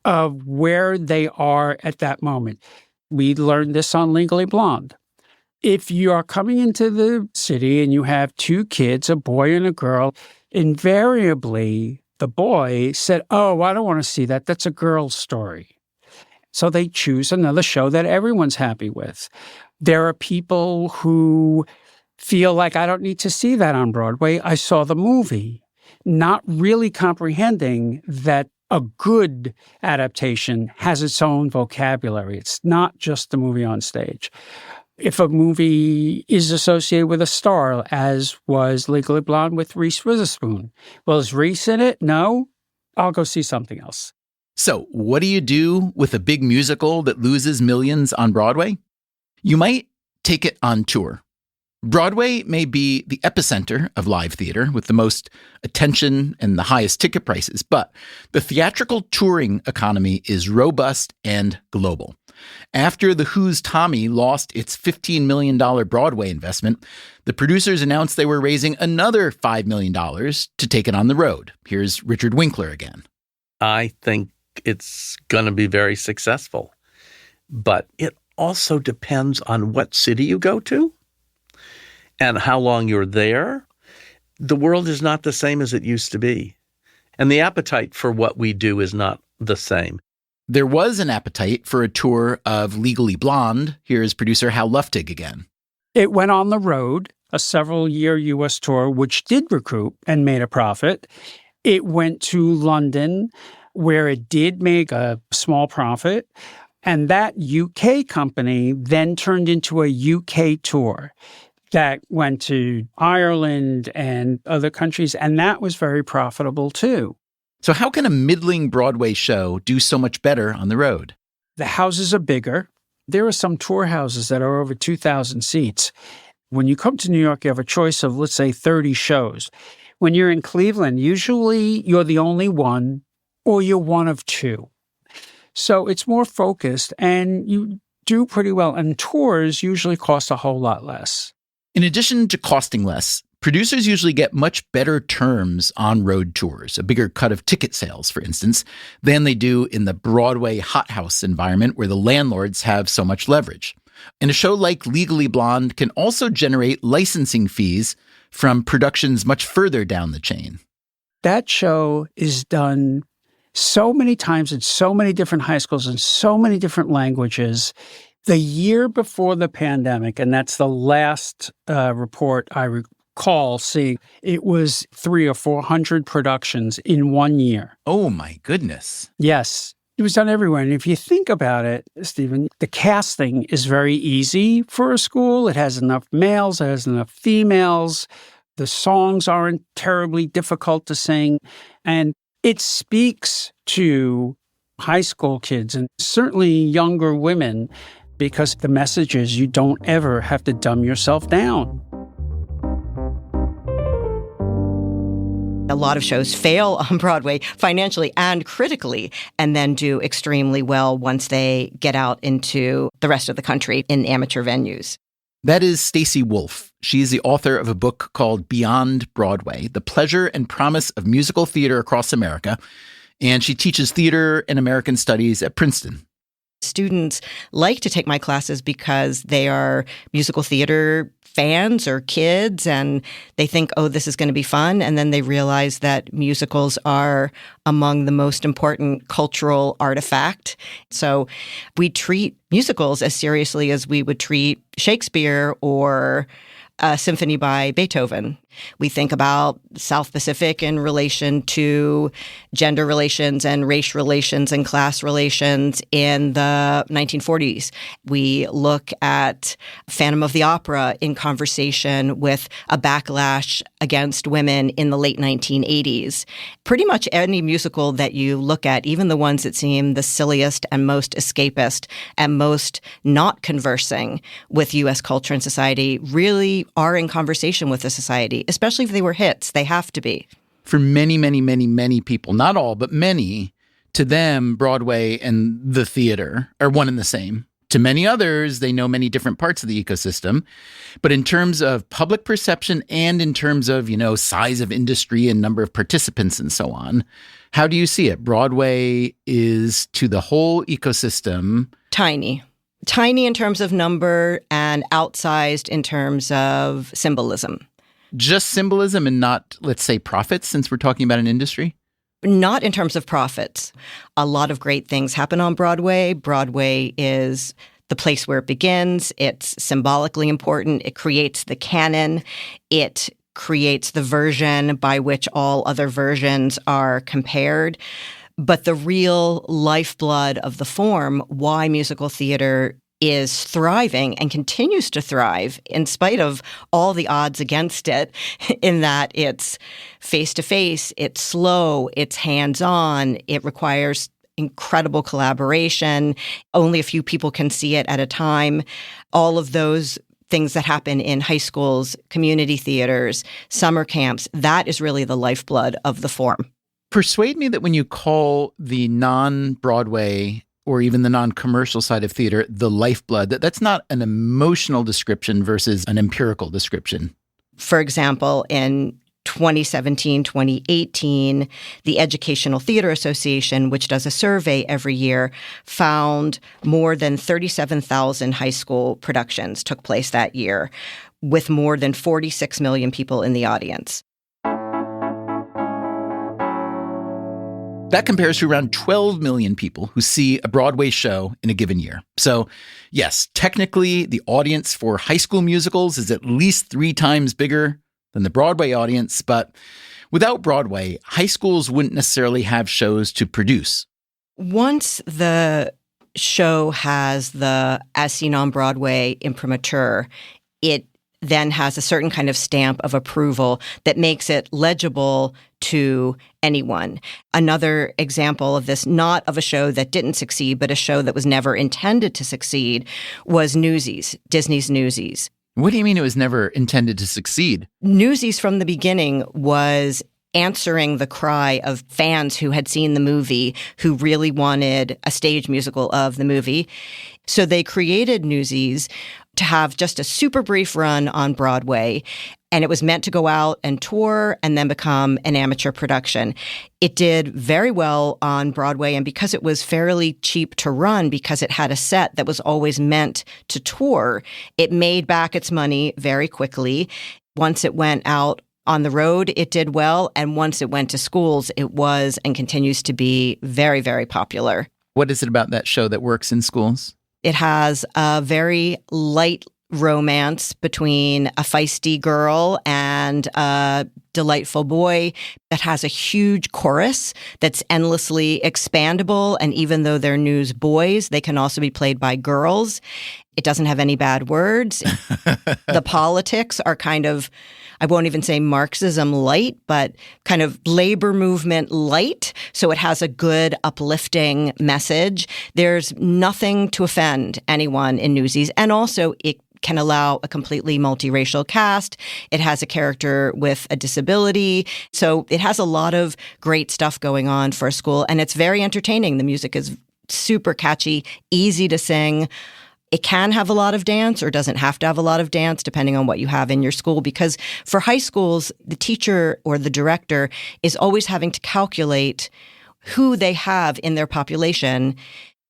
of where they are at that moment. We learned this on Legally Blonde. If you are coming into the city and you have two kids, a boy and a girl, invariably the boy said, "Oh, I don't want to see that. That's a girl's story." So they choose another show that everyone's happy with. There are people who feel like, I don't need to see that on Broadway. I saw the movie, not really comprehending that a good adaptation has its own vocabulary. It's not just the movie on stage. If a movie is associated with a star, as was Legally Blonde with Reese Witherspoon, well, is Reese in it? No? I'll go see something else. So what do you do with a big musical that loses millions on Broadway? You might take it on tour. Broadway may be the epicenter of live theater with the most attention and the highest ticket prices, but the theatrical touring economy is robust and global. After The Who's Tommy lost its $15 million Broadway investment, the producers announced they were raising another $5 million to take it on the road. Here's Richard Winkler again. I think it's going to be very successful, but it also depends on what city you go to and how long you're there. The world is not the same as it used to be, and the appetite for what we do is not the same. There was an appetite for a tour of Legally Blonde. Here's producer Hal Luftig again. It went on the road, a several-year U.S. tour, which did recoup and made a profit. It went to London, where it did make a small profit. And that UK company then turned into a UK tour that went to Ireland and other countries, and that was very profitable too. So how can a middling Broadway show do so much better on the road? The houses are bigger. There are some tour houses that are over 2,000 seats. When you come to New York, you have a choice of, let's say, 30 shows. When you're in Cleveland, usually you're the only one or you're one of two. So it's more focused and you do pretty well. And tours usually cost a whole lot less. In addition to costing less, producers usually get much better terms on road tours, a bigger cut of ticket sales, for instance, than they do in the Broadway hothouse environment where the landlords have so much leverage. And a show like Legally Blonde can also generate licensing fees from productions much further down the chain. That show is done so many times in so many different high schools in so many different languages. The year before the pandemic, and that's the last report I recall seeing, it was 300 or 400 productions in 1 year. Oh, my goodness. Yes. It was done everywhere. And if you think about it, Stephen, the casting is very easy for a school. It has enough males, it has enough females. The songs aren't terribly difficult to sing. And it speaks to high school kids and certainly younger women because the message is you don't ever have to dumb yourself down. A lot of shows fail on Broadway financially and critically and then do extremely well once they get out into the rest of the country in amateur venues. That is Stacey Wolf. She is the author of a book called Beyond Broadway, The Pleasure and Promise of Musical Theater Across America, and she teaches theater and American studies at Princeton. Students like to take my classes because they are musical theater fans or kids, and they think, oh, this is going to be fun. And then they realize that musicals are among the most important cultural artifact. So we treat musicals as seriously as we would treat Shakespeare or a symphony by Beethoven. We think about South Pacific in relation to gender relations and race relations and class relations in the 1940s. We look at Phantom of the Opera in conversation with a backlash against women in the late 1980s. Pretty much any musical that you look at, even the ones that seem the silliest and most escapist and most not conversing with U.S. culture and society, really are in conversation with the society. Especially if they were hits. They have to be. For many, many, many, many people, not all, but many, to them, Broadway and the theater are one and the same. To many others, they know many different parts of the ecosystem. But in terms of public perception and in terms of, size of industry and number of participants and so on, how do you see it? Broadway is to the whole ecosystem Tiny. Tiny in terms of number and outsized in terms of symbolism. Just symbolism and not, let's say, profits, since we're talking about an industry? Not in terms of profits. A lot of great things happen on Broadway. Broadway is the place where it begins. It's symbolically important. It creates the canon. It creates the version by which all other versions are compared. But the real lifeblood of the form, why musical theater is thriving and continues to thrive in spite of all the odds against it, in that it's face-to-face, it's slow, it's hands-on, it requires incredible collaboration, only a few people can see it at a time. All of those things that happen in high schools, community theaters, summer camps, that is really the lifeblood of the form. Persuade me that when you call the non-Broadway or even the non-commercial side of theater the lifeblood, that's not an emotional description versus an empirical description. For example, in 2017, 2018, the Educational Theater Association, which does a survey every year, found more than 37,000 high school productions took place that year, with more than 46 million people in the audience. That compares to around 12 million people who see a Broadway show in a given year. So, yes, technically, the audience for high school musicals is at least 3 times bigger than the Broadway audience. But without Broadway, high schools wouldn't necessarily have shows to produce. Once the show has the As Seen on Broadway imprimatur, it then has a certain kind of stamp of approval that makes it legible to anyone. Another example of this, not of a show that didn't succeed, but a show that was never intended to succeed, was Newsies, Disney's Newsies. What do you mean it was never intended to succeed? Newsies from the beginning was answering the cry of fans who had seen the movie, who really wanted a stage musical of the movie. So they created Newsies to have just a super brief run on Broadway, and it was meant to go out and tour and then become an amateur production. It did very well on Broadway, and because it was fairly cheap to run, because it had a set that was always meant to tour, it made back its money very quickly. Once it went out on the road, it did well, and once it went to schools, it was and continues to be very, very popular. What is it about that show that works in schools? It has a very light romance between a feisty girl and a delightful boy that has a huge chorus that's endlessly expandable. And even though they're newsboys, they can also be played by girls. It doesn't have any bad words. The politics are kind of, I won't even say Marxism light, but kind of labor movement light. So it has a good, uplifting message. There's nothing to offend anyone in Newsies. And also, it can allow a completely multiracial cast. It has a character with a disability. So it has a lot of great stuff going on for a school. And it's very entertaining. The music is super catchy, easy to sing. It can have a lot of dance or doesn't have to have a lot of dance, depending on what you have in your school. Because for high schools, the teacher or the director is always having to calculate who they have in their population.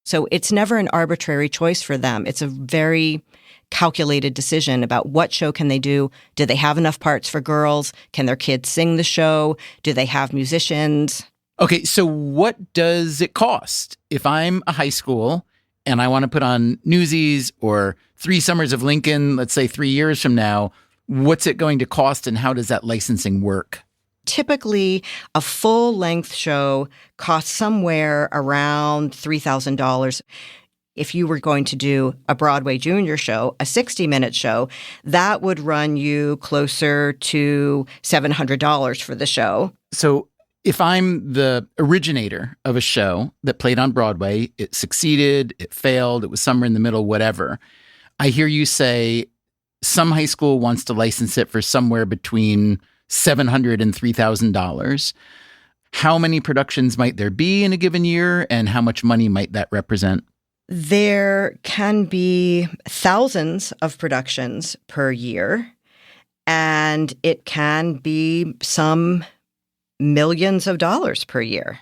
So it's never an arbitrary choice for them. It's a very calculated decision about what show can they do. Do they have enough parts for girls? Can their kids sing the show? Do they have musicians? Okay, so what does it cost? If I'm a high school and I want to put on Newsies or 3 Summers of Lincoln, let's say 3 years from now, what's it going to cost and how does that licensing work? Typically, a full-length show costs somewhere around $3,000. If you were going to do a Broadway junior show, a 60-minute show, that would run you closer to $700 for the show. So if I'm the originator of a show that played on Broadway, it succeeded, it failed, it was somewhere in the middle, whatever, I hear you say some high school wants to license it for somewhere between $700 and $3,000. How many productions might there be in a given year, and how much money might that represent? There can be thousands of productions per year, and it can be some millions of dollars per year.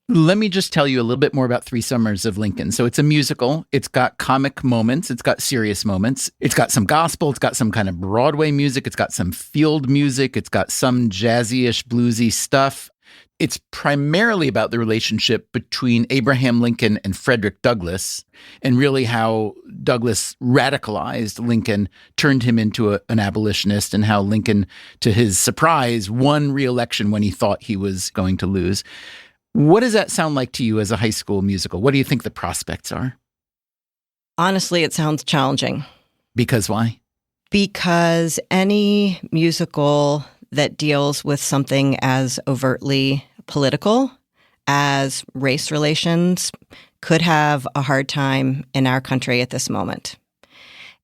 Let me just tell you a little bit more about 3 Summers of Lincoln. So it's a musical. It's got comic moments. It's got serious moments. It's got some gospel. It's got some kind of Broadway music. It's got some field music. It's got some jazzy-ish, bluesy stuff. It's primarily about the relationship between Abraham Lincoln and Frederick Douglass, and really how Douglass radicalized Lincoln, turned him into an abolitionist, and how Lincoln, to his surprise, won re-election when he thought he was going to lose. What does that sound like to you as a high school musical? What do you think the prospects are? Honestly, it sounds challenging. Because why? Because any musical that deals with something as overtly political as race relations could have a hard time in our country at this moment.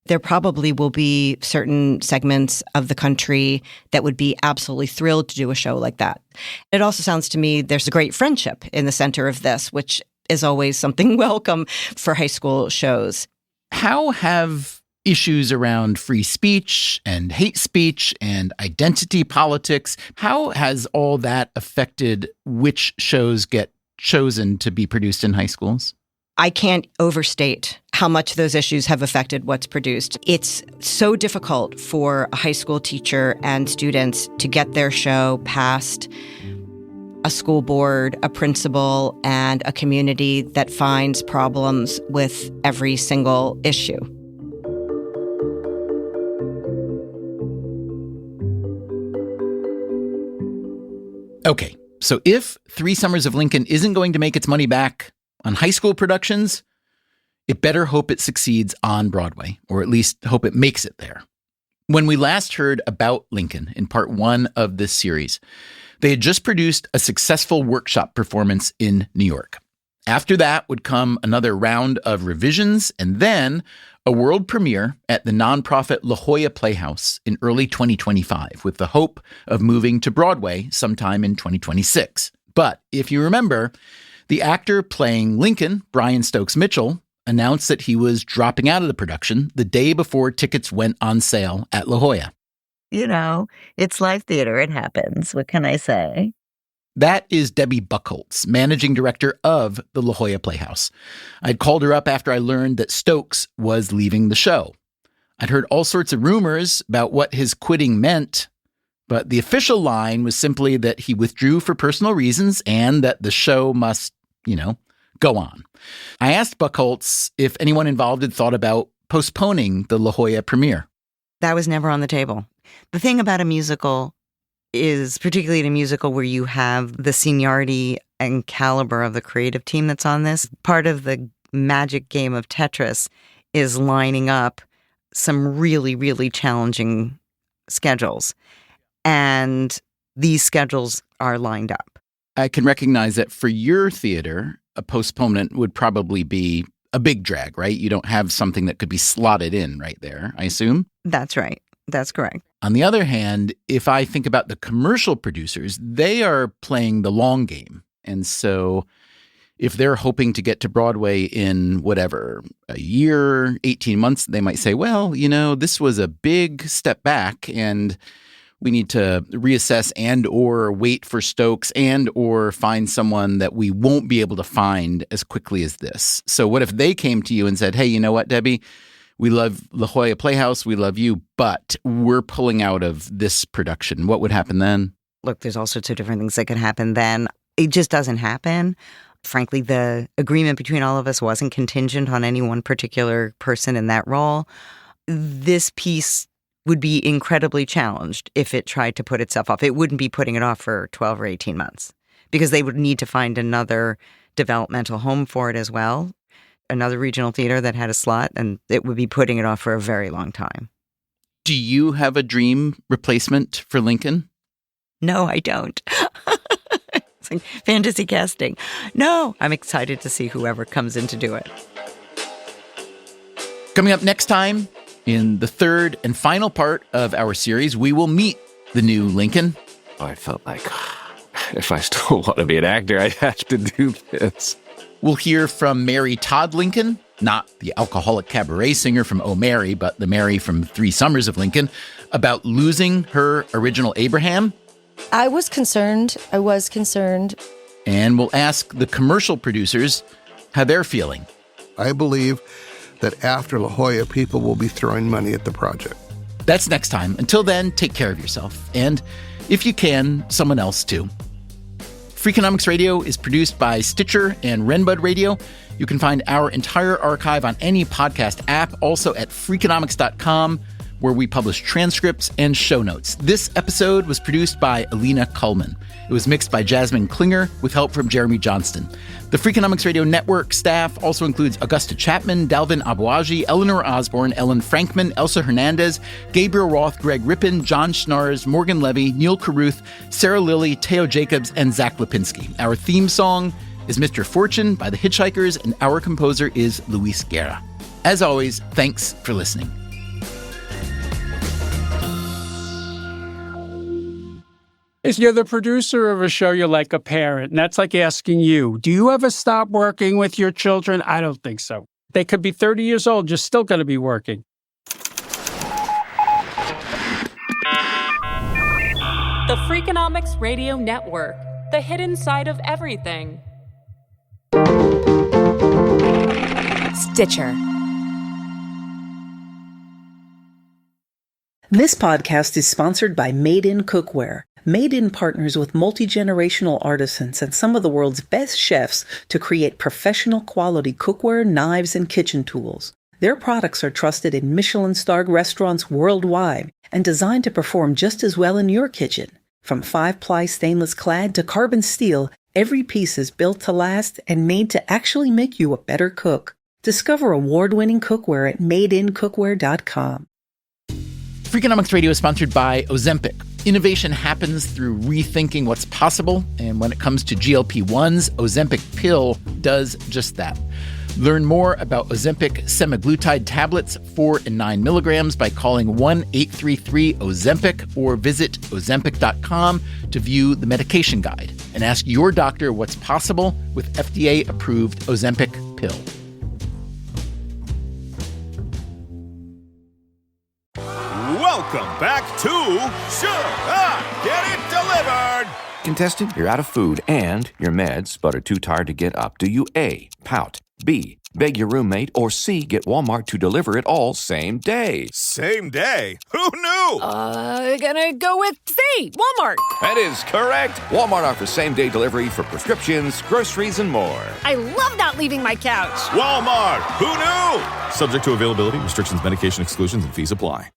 There probably will be certain segments of the country that would be absolutely thrilled to do a show like that. It also sounds to me there's a great friendship in the center of this, which is always something welcome for high school shows. How have issues around free speech and hate speech and identity politics, how has all that affected which shows get chosen to be produced in high schools? I can't overstate how much those issues have affected what's produced. It's so difficult for a high school teacher and students to get their show past a school board, a principal, and a community that finds problems with every single issue. Okay, so if 3 Summers of Lincoln isn't going to make its money back on high school productions, it better hope it succeeds on Broadway, or at least hope it makes it there. When we last heard about Lincoln in part 1 of this series, they had just produced a successful workshop performance in New York. After that would come another round of revisions and then a world premiere at the nonprofit La Jolla Playhouse in early 2025 with the hope of moving to Broadway sometime in 2026. But if you remember, the actor playing Lincoln, Brian Stokes Mitchell, announced that he was dropping out of the production the day before tickets went on sale at La Jolla. You know, it's live theater. It happens. What can I say? That is Debbie Buchholz, managing director of the La Jolla Playhouse. I'd called her up after I learned that Stokes was leaving the show. I'd heard all sorts of rumors about what his quitting meant, but the official line was simply that he withdrew for personal reasons and that the show must, go on. I asked Buchholz if anyone involved had thought about postponing the La Jolla premiere. That was never on the table. The thing about a musical is, particularly in a musical where you have the seniority and caliber of the creative team that's on this, part of the magic game of Tetris is lining up some really, really challenging schedules. And these schedules are lined up. I can recognize that for your theater, a postponement would probably be a big drag, right? You don't have something that could be slotted in right there, I assume? That's right. That's correct. On the other hand, if I think about the commercial producers, they are playing the long game. And so if they're hoping to get to Broadway in whatever, a year, 18 months, they might say, well, this was a big step back and we need to reassess and or wait for Stokes and or find someone that we won't be able to find as quickly as this. So what if they came to you and said, hey, you know what, Debbie? We love La Jolla Playhouse. We love you, but we're pulling out of this production. What would happen then? Look, there's all sorts of different things that could happen then. It just doesn't happen. Frankly, the agreement between all of us wasn't contingent on any one particular person in that role. This piece would be incredibly challenged if it tried to put itself off. It wouldn't be putting it off for 12 or 18 months because they would need to find another developmental home for it as well, another regional theater that had a slot, and it would be putting it off for a very long time. Do you have a dream replacement for Lincoln? No, I don't. It's like fantasy casting. No, I'm excited to see whoever comes in to do it. Coming up next time, in the third and final part of our series, we will meet the new Lincoln. I felt like if I still want to be an actor, I'd have to do this. We'll hear from Mary Todd Lincoln, not the alcoholic cabaret singer from Oh Mary, but the Mary from 3 Summers of Lincoln, about losing her original Abraham. I was concerned. And we'll ask the commercial producers how they're feeling. I believe that after La Jolla, people will be throwing money at the project. That's next time. Until then, take care of yourself. And if you can, someone else too. Freakonomics Radio is produced by Stitcher and Renbud Radio. You can find our entire archive on any podcast app, also at Freakonomics.com, where we publish transcripts and show notes. This episode was produced by Alina Kullman. It was mixed by Jasmine Klinger with help from Jeremy Johnston. The Freakonomics Radio Network staff also includes Augusta Chapman, Dalvin Abuaji, Eleanor Osborne, Ellen Frankman, Elsa Hernandez, Gabriel Roth, Greg Rippin, John Schnars, Morgan Levy, Neil Carruth, Sarah Lilly, Teo Jacobs, and Zach Lipinski. Our theme song is Mr. Fortune by the Hitchhikers, and our composer is Luis Guerra. As always, thanks for listening. If you're the producer of a show, you're like a parent. And that's like asking you, do you ever stop working with your children? I don't think so. They could be 30 years old, you're still going to be working. The Freakonomics Radio Network, the hidden side of everything. Stitcher. This podcast is sponsored by Made In Cookware. Made In partners with multi-generational artisans and some of the world's best chefs to create professional quality cookware, knives, and kitchen tools. Their products are trusted in Michelin-starred restaurants worldwide and designed to perform just as well in your kitchen. From 5-ply stainless clad to carbon steel, every piece is built to last and made to actually make you a better cook. Discover award-winning cookware at madeincookware.com. Freakonomics Radio is sponsored by Ozempic. Innovation happens through rethinking what's possible, and when it comes to GLP-1s, Ozempic Pill does just that. Learn more about Ozempic semaglutide tablets, 4 and 9 milligrams, by calling 1-833-OZEMPIC or visit Ozempic.com to view the medication guide and ask your doctor what's possible with FDA-approved Ozempic Pill. Welcome back to Sure, I Get It Delivered! Contestant, you're out of food and your meds, but are too tired to get up. Do you A, pout, B, beg your roommate, or C, get Walmart to deliver it all same day? Same day? Who knew? Gonna go with C, Walmart. That is correct. Walmart offers same-day delivery for prescriptions, groceries, and more. I love not leaving my couch. Walmart! Who knew? Subject to availability, restrictions, medication exclusions, and fees apply.